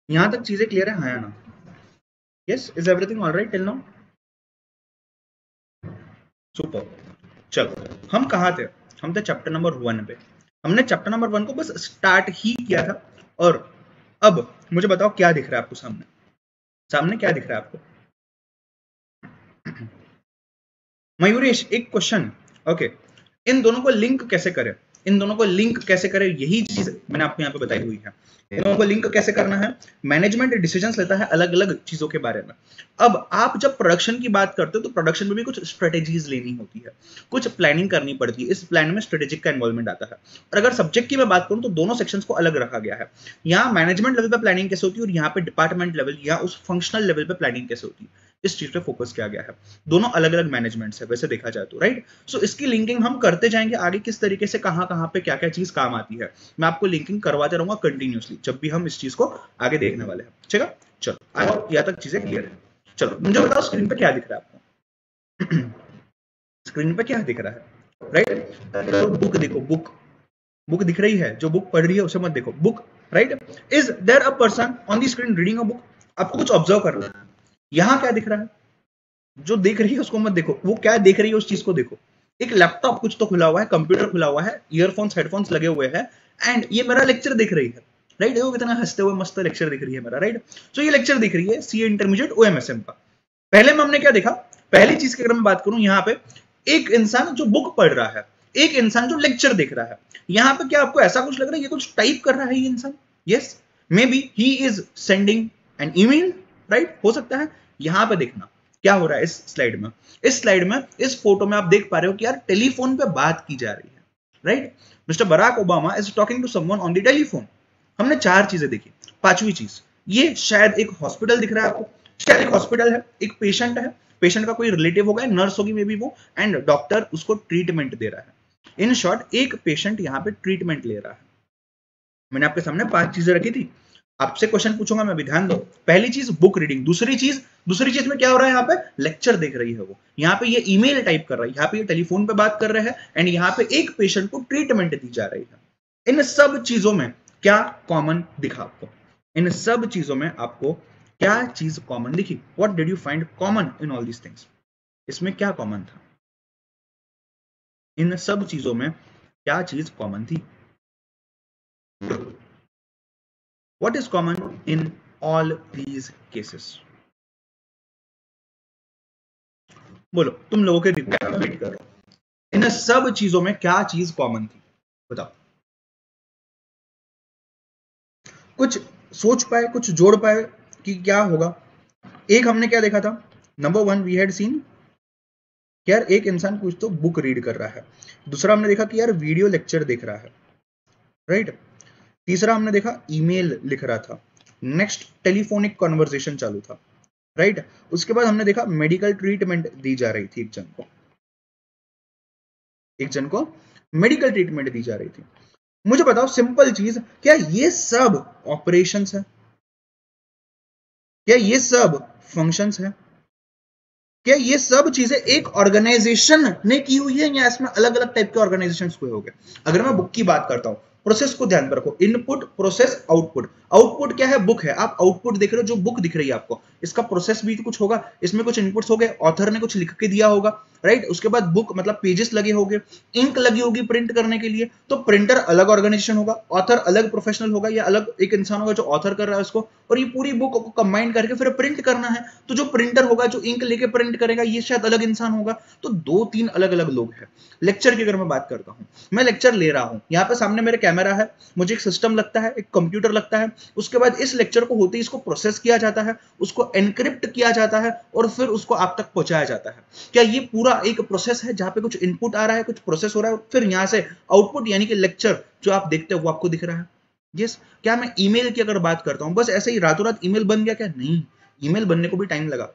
A: यहां तक चीजें क्लियर है, हाँ या ना? Yes, is everything alright till now? Super. चलो, हम कहाँ थे? हम थे चैप्टर नंबर 1 पे। हमने चैप्टर नंबर 1 को बस स्टार्ट ही किया था। और अब मुझे बताओ क्या दिख रहा है आपको सामने? सामने क्या दिख रहा है आपको? मयूरेश, एक क्वेश्चन। ओके, इन दोनों को लिंक कैसे करें? इन दोनों को लिंक कैसे करें, यही चीज मैंने आपको यहाँ पे बताई हुई है। इन दोनों को लिंक कैसे करना है? मैनेजमेंट डिसीजंस लेता है अलग अलग चीजों के बारे में। अब आप जब प्रोडक्शन की बात करते हो तो प्रोडक्शन में भी कुछ स्ट्रेटेजीज लेनी होती है, कुछ प्लानिंग करनी पड़ती है। इस प्लान में स्ट्रेटेजिक का इन्वॉल्वमेंट आता है। और अगर सब्जेक्ट की मैं बात करूं तो दोनों सेक्शंस को अलग रखा गया है। यहाँ मैनेजमेंट लेवल पे प्लानिंग कैसे होती है और यहाँ पे डिपार्टमेंट लेवल या उस फंक्शनल लेवल पे प्लानिंग कैसे होती है, इस चीज पे फोकस किया गया है। दोनों अलग अलग मैनेजमेंट्स है वैसे देखा जाए तो, राइट? सो इसकी लिंकिंग हम करते जाएंगे आगे, किस तरीके से कहां कहां पे क्या क्या चीज काम आती है। मैं आपको लिंकिंग करवाते रहूंगा कंटिन्यूअसली जब भी हम इस चीज को आगे देखने वाले हैं। ठीक है, चलो आगे यहाँ तक चीजें क्लियर है। चलो मुझे बताओ स्क्रीन पे क्या दिख रहा है आपको? स्क्रीन पे क्या दिख रहा है, राइट? बुक देखो, बुक बुक दिख रही है। जो बुक पढ़ रही है उसे मत देखो, book, right? Is there a person on the screen reading a book? आपको कुछ ऑब्जर्व करना है। यहां क्या दिख रहा है? जो देख रही है उसको मत देखो, वो क्या देख रही है उस चीज को देखो। एक लैपटॉप कुछ तो खुला हुआ है, कंप्यूटर खुला हुआ है, ईयरफोन्स हेडफोन्स लगे हुए हैं, एंड ये मेरा लेक्चर देख रही है, राइट? देखो कितना हंसते हुए मस्त लेक्चर दिख रही है मेरा, राइट? सो ये लेक्चर दिख रही है सीए इंटरमीडिएट ओएमएसएम का। पहले में हमने क्या देखा? पहली चीज की अगर मैं बात करूं, यहाँ पे एक इंसान जो बुक पढ़ रहा है, एक इंसान जो लेक्चर देख रहा है। यहाँ पे क्या आपको ऐसा कुछ लग रहा है ये कुछ टाइप कर रहा है ये इंसान? Yes, may be he is sending an email, right? हो सकता है। यहाँ पे देखना क्या हो रहा है इस स्लाइड में। इस स्लाइड में, इस फोटो में आप देख पा रहे हो कि यार टेलीफोन पे बात की जा रही है, right? Mister Barack Obama is talking to someone on the telephone. हमने 4 चीजें देखी। 5वीं चीज, ये शायद एक हॉस्पिटल दिख रहा है आपको। शायद एक हॉस्पिटल है, एक पेशेंट है, पेशेंट का कोई रिलेटिव होगा, नर्स होगी मे बी वो, एंड डॉक्टर उसको ट्रीटमेंट दे रहा है। इन शॉर्ट एक पेशेंट यहाँ पे ट्रीटमेंट ले रहा है। मैंने आपके सामने 5 चीजें रखी थी। आपसे क्वेश्चन पूछूंगा मैं भी, ध्यान दो। पहली चीज बुक रीडिंग, दूसरी चीज में क्या हो रहा है? यहाँ पे लेक्चर देख रही है वो, यहाँ पे ये ईमेल टाइप कर रहा है, यहाँ पे ये टेलीफोन पे बात कर रहे हैं, एंड यहाँ पे एक पेशेंट को ट्रीटमेंट दी जा रही है। इन सब चीजों में क्या कॉमन दिखा आपको? इन सब चीजों में आपको क्या चीज कॉमन दिखी? What did you find common in all these things? इसमें क्या कॉमन था? इन सब चीजों में क्या चीज कॉमन थी? What is common in all these cases? बोलो, तुम लोगों के रिप्लाई में वेट कर रहा हूं। इन सब चीजों में क्या चीज कॉमन थी? बताओ। कुछ सोच पाए, कुछ जोड़ पाए कि क्या होगा? एक हमने क्या देखा था? नंबर 1 वी हैड सीन यार एक इंसान कुछ तो बुक रीड कर रहा है। दूसरा हमने देखा कि यार वीडियो लेक्चर देख रहा है, राइट? तीसरा हमने देखा ईमेल लिख रहा था। नेक्स्ट टेलीफोनिक कॉन्वर्सेशन चालू था, राइट? उसके बाद हमने देखा मेडिकल ट्रीटमेंट दी जा रही थी एक जन को मेडिकल ट्रीटमेंट दी जा रही थी। मुझे बताओ सिंपल चीज, क्या ये सब ऑपरेशंस है? क्या ये सब फंक्शंस है? क्या ये सब चीजें एक ऑर्गेनाइजेशन ने की हुई है या इसमें अलग अलग टाइप के ऑर्गेनाइजेशन हुए होंगे? अगर मैं बुक की बात करता हूं, प्रोसेस को ध्यान में रखो, इनपुट प्रोसेस आउटपुट। आउटपुट क्या है? बुक है। आप आउटपुट देख रहे हो, जो बुक दिख रही है आपको, इसका प्रोसेस भी तो कुछ होगा, इसमें कुछ इनपुट्स हो गए, ऑथर ने कुछ लिख के दिया होगा, राइट? उसके बाद बुक मतलब पेजेस लगे होंगे, इंक लगी होगी प्रिंट करने के लिए, तो प्रिंटर अलग ऑर्गेनाइजेशन होगा, ऑथर अलग प्रोफेशनल होगा, या अलग एक इंसान होगा जो ऑथर कर रहा है उसको, और ये पूरी बुक को कंबाइन करके फिर प्रिंट करना है। तो जो प्रिंटर होगा, जो इंक लेके प्रिंट करेगा, ये शायद अलग इंसान होगा। तो दो तीन अलग अलग लोग हैं। लेक्चर की अगर मैं बात करता हूं, मैं लेक्चर ले रहा हूं, यहां पे सामने मेरे कैमरा है, मुझे एक सिस्टम लगता है, एक कंप्यूटर लगता है, उसके बाद इस लेक्चर को होते ही इसको प्रोसेस किया जाता है, उसको एनक्रिप्ट किया जाता है, और फिर उसको आप तक पहुंचाया जाता है। क्या ये पूरा एक प्रोसेस है जहां पे कुछ इनपुट आ रहा है, कुछ प्रोसेस हो रहा है, फिर यहां से आउटपुट यानी कि लेक्चर जो आप देखते हो वो आपको दिख रहा है? यस। क्या मैं ईमेल की अगर बात करता हूं, बस ऐसे ही रातों रात ईमेल बन गया? क्या नहीं, ईमेल बनने को भी टाइम लगा।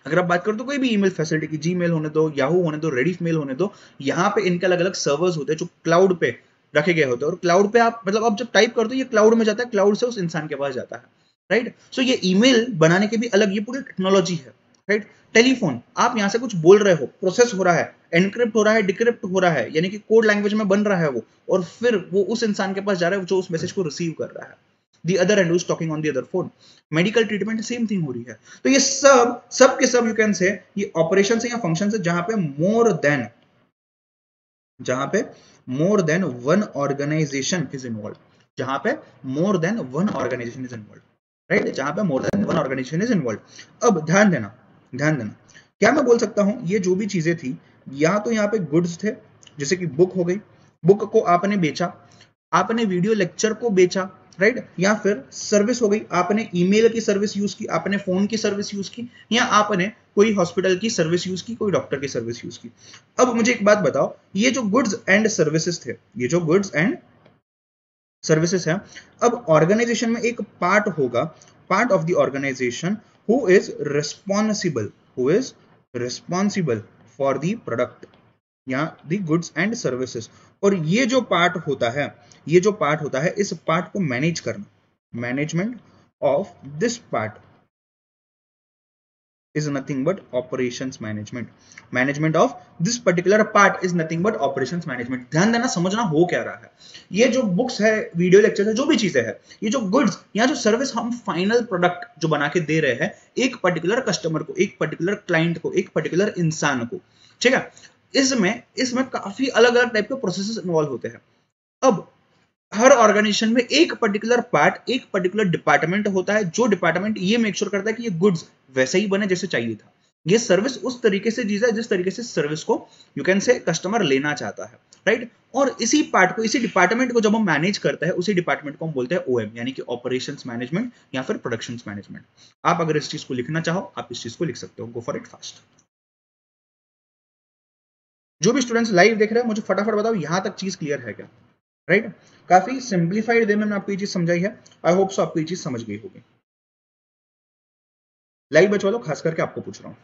A: अगर आप बात करो तो कोई भी ईमेल फैसिलिटी की, जीमेल होने दो, याहू होने दो, रेडिफ मेल होने दो, यहाँ पे इनके अलग अलग सर्वर्स होते हैं जो क्लाउड पे रखे गए होते हैं, और क्लाउड पे आप मतलब आप जब टाइप करते हो ये क्लाउड में जाता है, क्लाउड से उस इंसान के पास जाता है, राइट? सो ये ईमेल बनाने के भी अलग ये पूरी टेक्नोलॉजी है, राइट? टेलीफोन, आप यहाँ से कुछ बोल रहे हो, प्रोसेस हो रहा है, एनक्रिप्ट हो रहा है, डिक्रिप्ट हो रहा है, यानी कि कोड लैंग्वेज में बन रहा है वो, और फिर वो उस इंसान के पास जा रहा है जो उस मैसेज को रिसीव कर रहा है, the other end who's talking on the other phone. Medical treatment same thing हो रही है। तो ये सब के सब यू कैन से ये ऑपरेशन है या फंक्शन है जहां पे more than one organisation is involve, जहां पे more than one organisation is involve, right? जहां पे more than one organisation is involve. अब ध्यान देना, क्या मैं बोल सकता हूं ये जो भी चीजें थी, या तो यहाँ पे गुड्स थे, जैसे कि बुक हो गई, बुक को आपने बेचा, आपने वीडियो लेक्चर को बेचा, राइट? या फिर सर्विस हो गई, आपने ईमेल की सर्विस यूज की, आपने फोन की सर्विस यूज की, या आपने कोई हॉस्पिटल की सर्विस यूज की, कोई डॉक्टर की सर्विस यूज की। अब मुझे एक बात बताओ, ये जो गुड्स एंड सर्विसेज थे, ये जो गुड्स एंड सर्विसेज है, अब ऑर्गेनाइजेशन में एक पार्ट होगा, part of the organisation who is responsible for the product या दी गुड्स एंड सर्विसेज। और ये जो पार्ट होता है, इस पार्ट को मैनेज करना, management of this part is nothing but operations management. Management of this particular part is nothing but operations management. ध्यान देना, समझना हो क्या रहा है। ये जो बुक्स है, वीडियो लेक्चर है, जो भी चीजें है, ये जो गुड्स या जो सर्विस हम फाइनल प्रोडक्ट जो बना के दे रहे हैं एक पर्टिकुलर कस्टमर को, एक पर्टिकुलर क्लाइंट को, एक पर्टिकुलर इंसान को, ठीक है? इसमें काफी अलग अलग टाइप के प्रोसेसेस इन्वॉल्व होते हैं। अब हर ऑर्गेनाइजेशन में एक पर्टिकुलर पार्ट, एक पर्टिकुलर डिपार्टमेंट होता है, जो डिपार्टमेंट ये मेक श्योर करता है कि ये गुड्स वैसे ही बने जैसे चाहिए था, ये सर्विस उस तरीके से दी जाए जिस तरीके से सर्विस को यू कैन से कस्टमर लेना चाहता है, राइट? और इसी पार्ट को, इसी डिपार्टमेंट को जब हम मैनेज करते हैं, उसी डिपार्टमेंट को हम बोलते हैं ओएम, यानी कि ऑपरेशंस मैनेजमेंट या फिर प्रोडक्शंस मैनेजमेंट। आप अगर इस चीज को लिखना चाहो, आप इस चीज को लिख सकते हो, गो फॉर इट फास्ट। जो भी स्टूडेंट्स लाइव देख रहे हैं, मुझे फटाफट बताओ यहां तक चीज क्लियर है क्या? राइट? काफी सिंप्लीफाइड वे में मैंने आपको ये चीज समझाई है। आई होप सो आपको ये चीज समझ गई होगी। लाइव बचवा लो, खास करके आपको पूछ रहा हूं।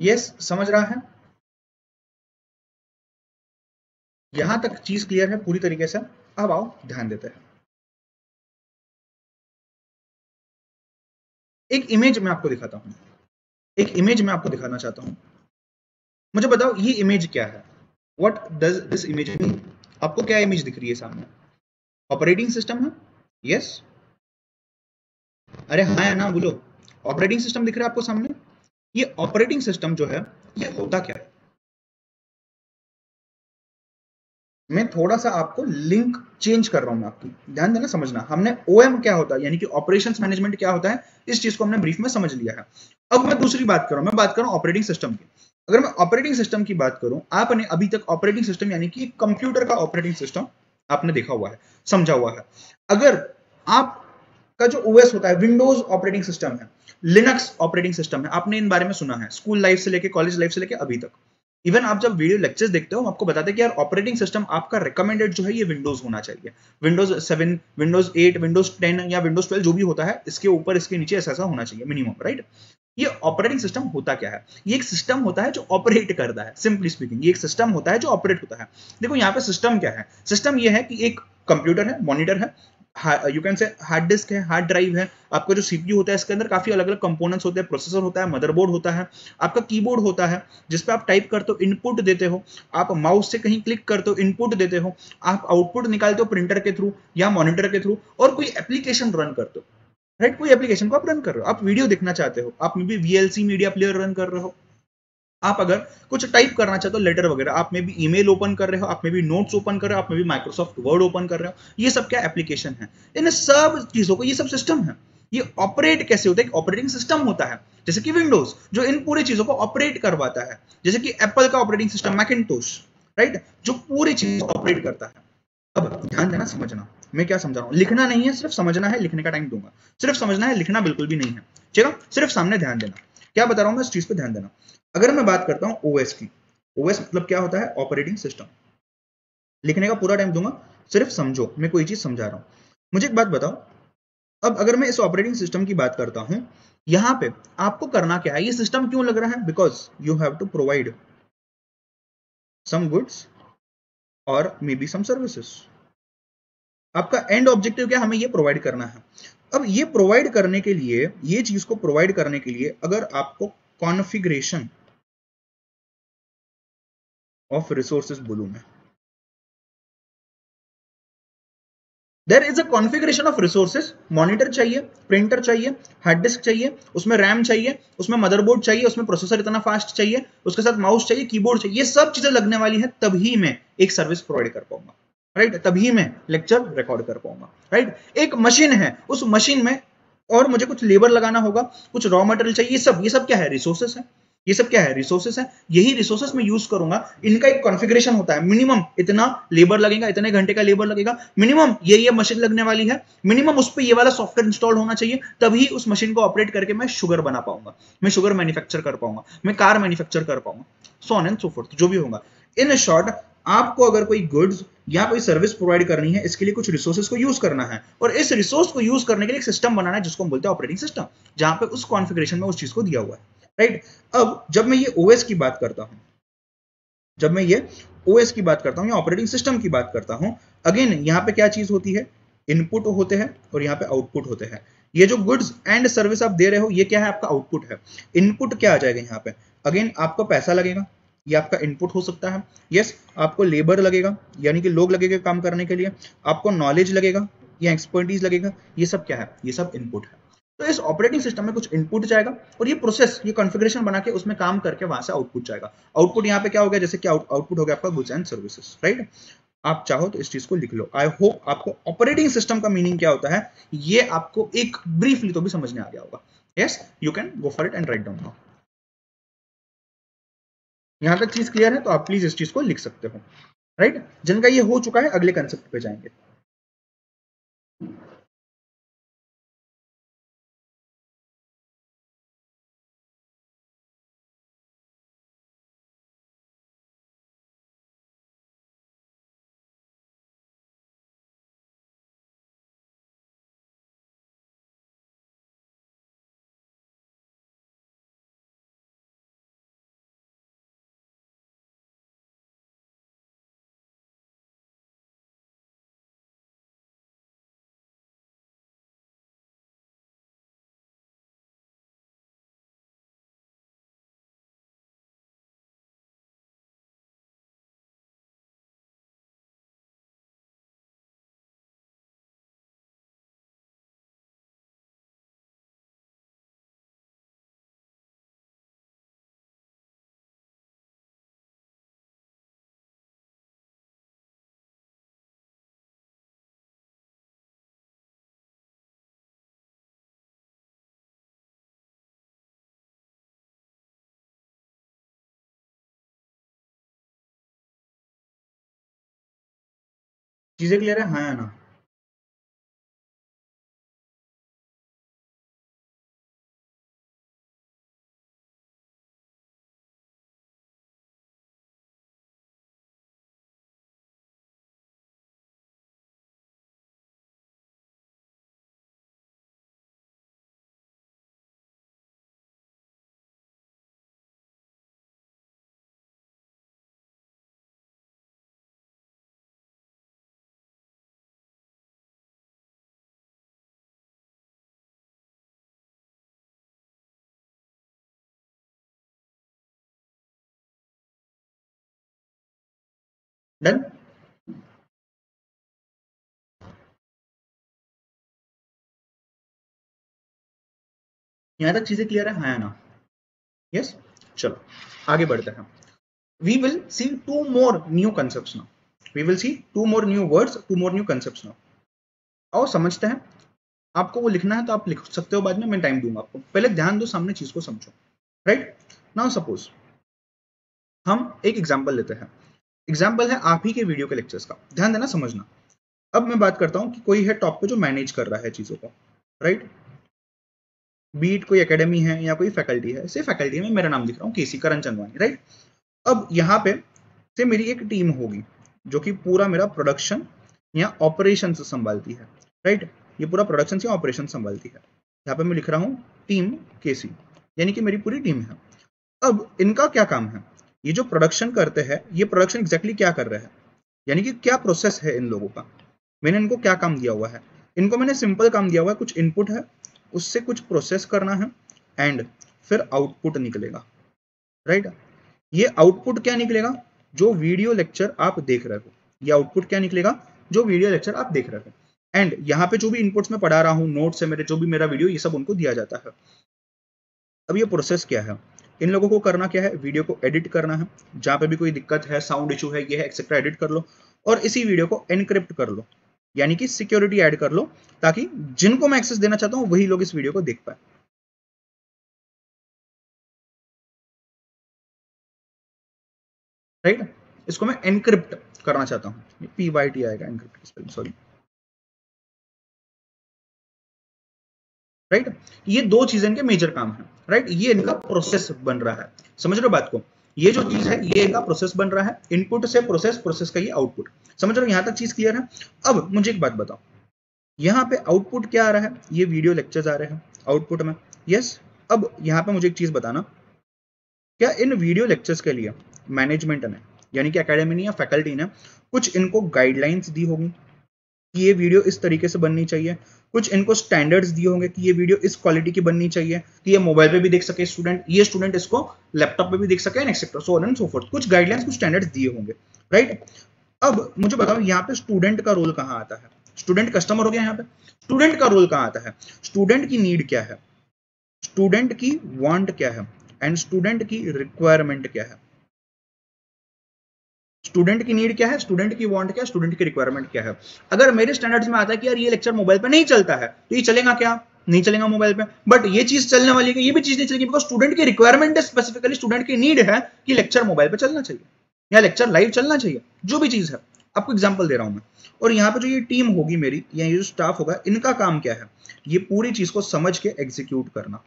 A: यस, समझ रहा है? यहां तक चीज क्लियर है पूरी तरीके से? अब आओ ध्यान देते हैं। एक इमेज मैं आपको दिखाता हूं, एक इमेज मैं आपको दिखाना चाहता हूं। मुझे बताओ ये इमेज क्या है? What does this image mean? आपको क्या इमेज दिख रही है सामने? ऑपरेटिंग सिस्टम है? यस? अरे हाँ या ना बोलो। ऑपरेटिंग सिस्टम दिख रहा है आपको सामने? ये ऑपरेटिंग सिस्टम जो है ये होता क्या है? मैं थोड़ा सा आपको लिंक चेंज कर रहा हूं, मैं आपकी ध्यान देना, समझना। हमने ओएम क्या होता है यानी कि ऑपरेशंस मैनेजमेंट क्या होता है, इस चीज को हमने ब्रीफ में समझ लिया है। अब मैं दूसरी बात कर रहा हूं, मैं बात कर रहा हूं ऑपरेटिंग सिस्टम की। अगर मैं ऑपरेटिंग सिस्टम की बात करूं, आपने अभी तक ऑपरेटिंग सिस्टम यानी कि कंप्यूटर का ऑपरेटिंग सिस्टम आपने देखा हुआ है, समझा हुआ है। अगर आपका जो ओएस होता है, विंडोज ऑपरेटिंग सिस्टम है, लिनक्स ऑपरेटिंग सिस्टम है, आपने इन बारे में सुना है स्कूल लाइफ से लेके कॉलेज लाइफ से लेके अभी तक। इवन आप जब वीडियो लेक्चर्स देखते हो, हम आपको बताते हैं कि यार ऑपरेटिंग सिस्टम आपका रिकमेंडेड जो है ये विंडोज होना चाहिए। विंडोज 7, विंडोज 8, विंडोज 10 या विंडोज 12 जो भी होता है, इसके ऊपर इसके नीचे ऐसा ऐसा होना चाहिए मिनिमम, राइट? ये ऑपरेटिंग सिस्टम होता क्या है? ये एक सिस्टम होता है जो ऑपरेट करता है। सिंपली स्पीकिंग ये एक सिस्टम होता है जो ऑपरेट होता है। देखो यहाँ पे सिस्टम क्या है? सिस्टम ये है कि एक कंप्यूटर है, मॉनिटर है, you can say hard disk है, हार्ड ड्राइव है, आपका जो सीपीयू होता है इसके अंदर काफी अलग अलग कंपोनेंट्स होते हैं, प्रोसेसर होता है, मदरबोर्ड होता है, आपका कीबोर्ड होता है जिसपे आप टाइप करते हो, इनपुट देते हो, आप माउस से कहीं क्लिक करते हो, इनपुट देते हो, आप आउटपुट निकालते हो प्रिंटर के थ्रू या मॉनिटर के थ्रू, और कोई एप्लीकेशन रन करते हो, राइट? कोई एप्लीकेशन को आप रन कर रहे हो, आप वीडियो देखना चाहते हो, आप may be VLC media player run कर रहे हो, आप अगर कुछ टाइप करना चाहते हो लेटर वगैरह, आप में भी ईमेल ओपन कर रहे हो, आप में भी नोट्स ओपन कर रहे हो, आप में भी माइक्रोसॉफ्ट वर्ड ओपन कर रहे हो, ये सब क्या एप्लीकेशन है? इन सब चीजों को, ये सब सिस्टम है। ये ऑपरेट कैसे होता है? ऑपरेटिंग सिस्टम होता है, जैसे कि विंडोज जो इन पूरी चीजों को ऑपरेट करवाता है, जैसे कि एप्पल का ऑपरेटिंग सिस्टम मैकिंटोश, राइट, जो पूरी चीज ऑपरेट करता है। अब ध्यान देना, समझना मैं क्या समझा रहा हूं, लिखना नहीं है, सिर्फ समझना है, लिखने का टाइम दूंगा। सिर्फ समझना है, लिखना बिल्कुल भी नहीं है, ठीक है? सिर्फ सामने ध्यान देना, क्या बता रहा हूं मैं, इस चीज पे ध्यान देना। अगर मैं बात करता हूं ओएस की, ओएस मतलब क्या होता है? Operating system. लिखने का पूरा टाइम दूंगा, सिर्फ समझो, मैं कोई चीज समझा रहा हूं। मुझे एक बात बताओ, अब अगर मैं इस ऑपरेटिंग सिस्टम की बात करता हूं, यहां पे आपको करना क्या है? ये सिस्टम क्यों लग रहा है? Because you have to provide some goods और मे बी सम सर्विसेज। आपका एंड ऑब्जेक्टिव क्या? हमें ये प्रोवाइड करना है। अब ये प्रोवाइड करने के लिए, ये चीज को प्रोवाइड करने के लिए, अगर आपको कॉन्फ़िगरेशन ऑफ रिसोर्सेज बोलूं मैं, there is a configuration of resources. Monitor चाहिए, प्रिंटर चाहिए, हार्ड डिस्क चाहिए, उसमें रैम चाहिए, उसमें मदरबोर्ड चाहिए, उसमें प्रोसेसर इतना फास्ट चाहिए, उसके साथ माउस चाहिए, कीबोर्ड चाहिए, ये सब चीजें लगने वाली है, तभी मैं एक सर्विस प्रोवाइड कर पाऊंगा, राइट? तभी मैं लेक्चर रिकॉर्ड कर पाऊंगा, राइट? एक मशीन है, उस मशीन में और मुझे कुछ लेबर लगाना होगा, कुछ रॉ मटेरियल चाहिए, ये सब क्या है? रिसोर्सेस है। ये सब क्या है? रिसोर्सेस है। यही रिसोर्सेस मैं यूज करूंगा, इनका एक कॉन्फ़िगरेशन होता है, मिनिमम इतना लेबर लगेगा, इतने घंटे का लेबर लगेगा, मिनिमम ये मशीन लगने वाली है, मिनिमम उस पर ये वाला सॉफ्टवेयर इंस्टॉल होना चाहिए, तभी उस मशीन को ऑपरेट करके मैं शुगर बना पाऊंगा, मैं शुगर मैन्युफैक्चर कर पाऊंगा, मैं कार मैन्युफैक्चर कर पाऊंगा, so on and so fourth, जो भी होगा। इन शॉर्ट, आपको अगर कोई गुड्स या कोई सर्विस प्रोवाइड करनी है, इसके लिए कुछ रिसोर्सेज को यूज करना है, और इस रिसोर्स को यूज करने के लिए एक सिस्टम बनाना है जिसको हम बोलते हैं ऑपरेटिंग सिस्टम, जहां पे उस कॉन्फ़िगरेशन में उस चीज को दिया हुआ है, राइट? अब जब मैं ये ओएस की बात करता हूं, जब मैं ये ओएस की बात करता हूं या ऑपरेटिंग सिस्टम की बात करता हूं, अगेन यहां पे क्या चीज होती है? इनपुट होते हैं और यहाँ पे आउटपुट होते हैं। ये जो गुड्स एंड सर्विस आप दे रहे हो, ये क्या है? आपका आउटपुट है। इनपुट क्या आ जाएगा यहाँ पे? अगेन आपको पैसा लगेगा, ये आपका इनपुट हो सकता है। यस, आपको लेबर लगेगा, यानी कि लोग लगेगा काम करने के लिए, आपको नॉलेज लगेगा या एक्सपर्टीज लगेगा, ये सब क्या है? ये सब इनपुट है। तो इस ऑपरेटिंग सिस्टम में कुछ इनपुट जाएगा और ये प्रोसेस, ये कॉन्फ़िगरेशन बना के उसमें काम करके वहां से आउटपुट जाएगा। आउटपुट यहाँ पे क्या हो गया? जैसे कि आउटपुट हो गया आपका गुड्स एंड सर्विसेज, राइट? आप चाहो तो इस चीज को लिख लो। आई होप आपको ऑपरेटिंग सिस्टम का मीनिंग क्या होता है ये आपको एक ब्रीफली तो भी समझ में आ गया होगा। Yes, you can go for it and write down now. यहां तक चीज क्लियर है तो आप प्लीज इस चीज को लिख सकते हो, राइट? जिनका ये हो चुका है अगले कंसेप्ट पे जाएंगे। चीजें क्लियर है, हाँ या ना? डन। यहाँ तक चीजें क्लियर है, हाँ या ना? यस। चलो आगे बढ़ते हैं। We will see two more new concepts now. We will see two more new words, two more new concepts now. आओ समझते हैं। आपको वो लिखना है तो आप लिख सकते हो, बाद में मैं टाइम दूंगा आपको, पहले ध्यान दो, सामने चीज को समझो। राइट नाउ सपोज हम एक एग्जांपल लेते हैं। एग्जांपल है आप ही के वीडियो के लेक्चर्स का, ध्यान देना, समझना। अब मैं बात करता हूं कि कोई है टॉप पे जो मैनेज कर रहा है चीजों को, राइट? बीट कोई एकेडमी है या कोई फैकल्टी है, से फैकल्टी में मेरा नाम लिख रहा हूँ, केसी करण चंदवानी, राइट? अब यहाँ पे से मेरी एक टीम होगी जो कि पूरा मेरा प्रोडक्शन या ऑपरेशन संभालती है, राइट? ये पूरा प्रोडक्शन या ऑपरेशन संभालती है। यहाँ पे मैं लिख रहा हूँ टीम केसी, यानी कि मेरी पूरी टीम है। अब इनका क्या काम है? ये जो प्रोडक्शन करते हैं, ये प्रोडक्शन एग्जैक्टली क्या कर रहे हैं, यानी कि क्या प्रोसेस है इन लोगों का, मैंने इनको क्या काम दिया हुआ है? इनको मैंने सिंपल काम दिया हुआ है, कुछ इनपुट है, उससे कुछ प्रोसेस करना है एंड फिर आउटपुट निकलेगा, राइट? ये आउटपुट क्या निकलेगा? जो वीडियो लेक्चर आप देख रहे हो, ये आउटपुट क्या निकलेगा? जो वीडियो लेक्चर आप देख रहे हो। एंड यहाँ पे जो भी इनपुट्स मैं पढ़ा रहा हूँ, नोट्स है मेरे, जो भी मेरा वीडियो, ये सब उनको दिया जाता है। अब ये प्रोसेस क्या है? इन लोगों को करना क्या है? वीडियो को एडिट करना है, जहां पे भी कोई दिक्कत है, साउंड इशू है, ये है एक्सेट्रा, एडिट कर लो और इसी वीडियो को एनक्रिप्ट कर लो, यानी कि सिक्योरिटी ऐड कर लो, ताकि जिनको मैं एक्सेस देना चाहता हूं वही लोग इस वीडियो को देख पाए, राइट? इसको मैं एनक्रिप्ट करना चाहता हूं, PYT आएगा एनक्रिप्ट की स्पेलिंग, सॉरी, राइट? ये दो चीजें के मेजर काम है, राइट? ये इनका प्रोसेस बन रहा है, समझ रहे हो बात को? ये जो चीज है ये इनका प्रोसेस बन रहा है, इनपुट से प्रोसेस, प्रोसेस का ये आउटपुट, समझ रहे हो? यहां तक चीज क्लियर है? अब मुझे एक बात बताओ, यहाँ पे आउटपुट क्या आ रहा है? ये वीडियो लेक्चर्स आ रहे हैं आउटपुट में, यस। अब यहाँ पे मुझे एक चीज बताना, क्या इन वीडियो लेक्चर्स के लिए मैनेजमेंट ने, यानी कि एकेडमी ने या फैकल्टी ने, कुछ इनको गाइडलाइंस दी होगी कि ये वीडियो इस तरीके से बननी चाहिए, कुछ इनको स्टैंडर्ड्स दिए होंगे कि ये वीडियो इस क्वालिटी की बननी चाहिए, कि ये मोबाइल पे भी देख सके स्टूडेंट, ये स्टूडेंट इसको लैपटॉप पे भी देख सके, and etcetera, so on and so fourth, कुछ गाइडलाइंस, कुछ स्टैंडर्ड्स दिए होंगे, राइट? अब मुझे बताओ यहाँ पे स्टूडेंट का रोल कहाँ आता है? स्टूडेंट कस्टमर हो गया, यहाँ पे स्टूडेंट का रोल कहाँ आता है? स्टूडेंट की नीड क्या है, स्टूडेंट की वांट क्या है, एंड स्टूडेंट की रिक्वायरमेंट क्या है? स्टूडेंट की नीड क्या है, स्टूडेंट की वांट क्या है, स्टूडेंट की रिक्वायरमेंट क्या है? अगर मेरे स्टैंडर्ड्स में आता है कि यार ये लेक्चर मोबाइल पे नहीं चलता है, तो ये चलेगा क्या? नहीं चलेगा मोबाइल पे। बट ये चीज चलने वाली है, ये भी चीज नहीं चलेगी, बिकॉज स्टूडेंट की रिक्वायरमेंट है, स्पेसिफिकली स्टूडेंट की नीड है कि लेक्चर मोबाइल पे चलना चाहिए या लेक्चर लाइव चलना चाहिए, जो भी चीज है। आपको एग्जाम्पल दे रहा हूं मैं। और यहाँ पे जो ये टीम होगी मेरी, या ये जो स्टाफ होगा, इनका काम क्या है? ये पूरी चीज को समझ के एग्जीक्यूट करना।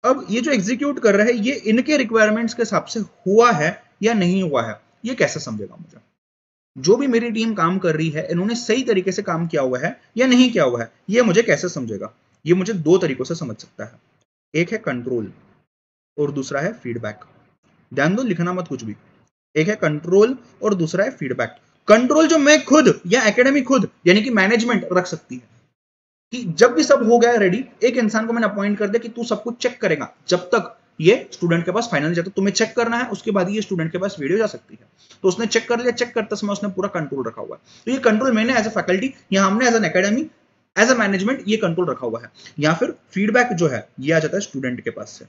A: अब ये जो एग्जीक्यूट कर रहा है, ये इनके रिक्वायरमेंट्स के हिसाब से हुआ है या नहीं हुआ है, ये कैसे समझेगा मुझे? जो भी मेरी टीम काम कर रही है, इन्होंने सही तरीके से काम किया हुआ है या नहीं किया हुआ है, ये मुझे कैसे समझेगा? ये मुझे दो तरीकों से समझ सकता है, एक है कंट्रोल और दूसरा है फीडबैक। ध्यान दो, लिखना मत कुछ भी। एक है कंट्रोल और दूसरा है फीडबैक। कंट्रोल जो मैं खुद या एकेडमी खुद, यानी कि मैनेजमेंट रख सकती है, कि जब भी सब हो गया रेडी, एक इंसान को मैंने अपॉइंट कर दिया कि तू सब कुछ चेक करेगा, जब तक ये स्टूडेंट के पास फाइनल जाता, तुम्हें चेक करना है, उसके बाद ये स्टूडेंट के पास वीडियो जा सकती है। तो उसने चेक कर लिया, चेक करते समय उसने पूरा कंट्रोल रखा हुआ है। तो ये कंट्रोल मैंने एज ए फैकल्टी या हमने as an academy, as a management ये कंट्रोल रखा हुआ है। या फिर फीडबैक जो है ये आ जाता है स्टूडेंट के पास से,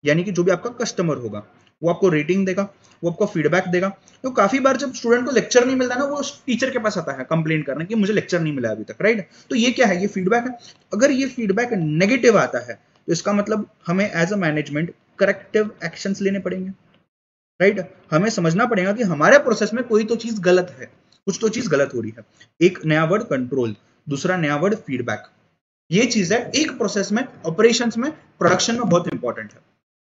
A: यानी कि जो भी आपका कस्टमर होगा वो आपको रेटिंग देगा, वो आपको फीडबैक देगा। तो काफी बार जब स्टूडेंट को लेक्चर नहीं मिलता ना, वो टीचर के पास आता है कंप्लेंट करने कि मुझे लेक्चर नहीं मिला अभी तक, राइट? तो ये क्या है? ये फीडबैक है। अगर ये फीडबैक नेगेटिव आता है, तो इसका मतलब हमें as a management corrective actions लेने पड़ेंगे, राइट? हमें समझना पड़ेगा कि हमारे प्रोसेस में कोई तो चीज गलत है, कुछ तो चीज गलत हो रही है। एक नया वर्ड कंट्रोल, दूसरा नया वर्ड फीडबैक। ये चीज है एक प्रोसेस में, ऑपरेशंस में, प्रोडक्शन में बहुत इंपॉर्टेंट है,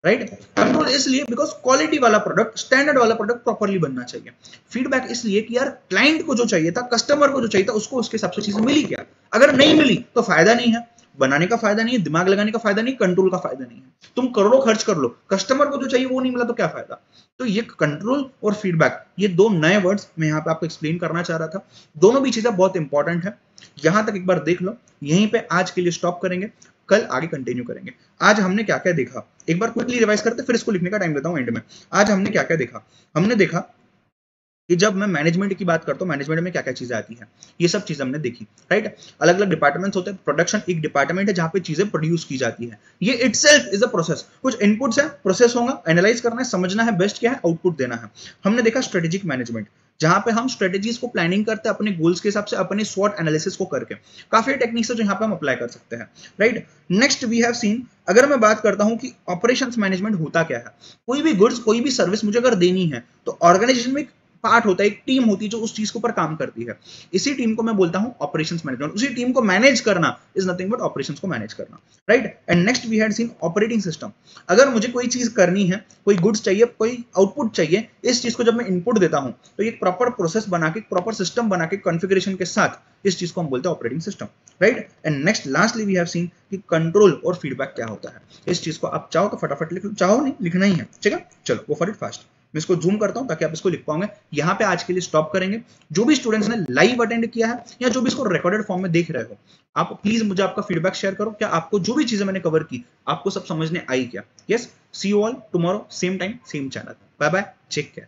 A: राइट। कंट्रोल इसलिए बिकॉज क्वालिटी वाला प्रोडक्ट, स्टैंडर्ड वाला प्रोडक्ट प्रॉपर्ली बनना चाहिए। फीडबैक इसलिए कि यार क्लाइंट को जो चाहिए था, कस्टमर को जो चाहिए था, उसको उसके हिसाब से चीजें मिली क्या? अगर नहीं मिली तो फायदा नहीं है, बनाने का फायदा नहीं है, दिमाग लगाने का फायदा नहीं, कंट्रोल का फायदा नहीं है। तुम करोड़ों खर्च कर लो, कस्टमर को जो चाहिए वो नहीं मिला तो क्या फायदा? तो ये कंट्रोल और फीडबैक, ये दो नए वर्ड्स मैं यहाँ पे आपको एक्सप्लेन करना चाह रहा था। दोनों भी चीजें बहुत इंपॉर्टेंट है, यहां तक एक बार देख लो। यहीं पे आज के लिए स्टॉप करेंगे, कल आगे कंटिन्यू करेंगे। आज हमने क्या क्या देखा, एक बार क्विकली रिवाइज करते, फिर इसको लिखने का टाइम देता हूं एंड में। आज हमने क्या क्या देखा? हमने देखा कि जब मैं मैनेजमेंट की बात करता हूं, मैनेजमेंट में क्या क्या चीजें आती हैं, ये सब चीजें हमने देखी, राइट। अलग अलग डिपार्टमेंट्स होते हैं, प्रोडक्शन एक डिपार्टमेंट है जहां पे चीजें प्रोड्यूस की जाती है। ये इटसेल्फ इज अ प्रोसेस, कुछ इनपुट्स है, प्रोसेस होगा, एनालाइज करना है, समझना है बेस्ट क्या है, आउटपुट देना है। हमने देखा स्ट्रेटेजिक मैनेजमेंट, जहां पे हम स्ट्रेटेजीज को प्लानिंग करते हैं अपने गोल्स के हिसाब से, अपने स्वॉट एनालिसिस को करके। काफी टेक्निक्स है जो यहाँ पे हम अप्लाई कर सकते हैं, right. Next we have seen, अगर मैं बात करता हूं कि ऑपरेशंस मैनेजमेंट होता क्या है, कोई भी गुड्स, कोई भी सर्विस मुझे अगर देनी है तो ऑर्गेनाइजेशन में पार्ट होता है, एक टीम होती है जो उस चीज के ऊपर काम करती है। इसी टीम को मैं बोलता हूं ऑपरेशंस मैनेजमेंट। उसी टीम को मैनेज करना इज नथिंग बट ऑपरेशंस को मैनेज करना, right. And next we had seen operating system. अगर मुझे कोई चीज करनी है, कोई गुड्स चाहिए, कोई आउटपुट चाहिए, इस चीज को जब मैं इनपुट देता हूं तो एक प्रॉपर प्रोसेस बना के, प्रॉपर सिस्टम बना के, कॉन्फ़िगरेशन के साथ, इस चीज को हम बोलते हैं operating system, right. And next lastly we have seen कि कंट्रोल और फीडबैक क्या होता है। इस चीज को आप चाहो तो फटाफट लिख लो, चाहो नहीं लिखना ही है, ठीक है। चलो गो फॉर इट फास्ट। मैं इसको जूम करता हूं ताकि आप इसको लिख पाओगे। यहां पे आज के लिए स्टॉप करेंगे। जो भी स्टूडेंट्स ने लाइव अटेंड किया है या जो भी इसको रिकॉर्डेड फॉर्म में देख रहे हो, आप प्लीज मुझे आपका फीडबैक शेयर करो। क्या आपको जो भी चीजें मैंने कवर की, आपको सब समझने आई क्या? Yes, see you all tomorrow same time same channel. Bye bye, take care.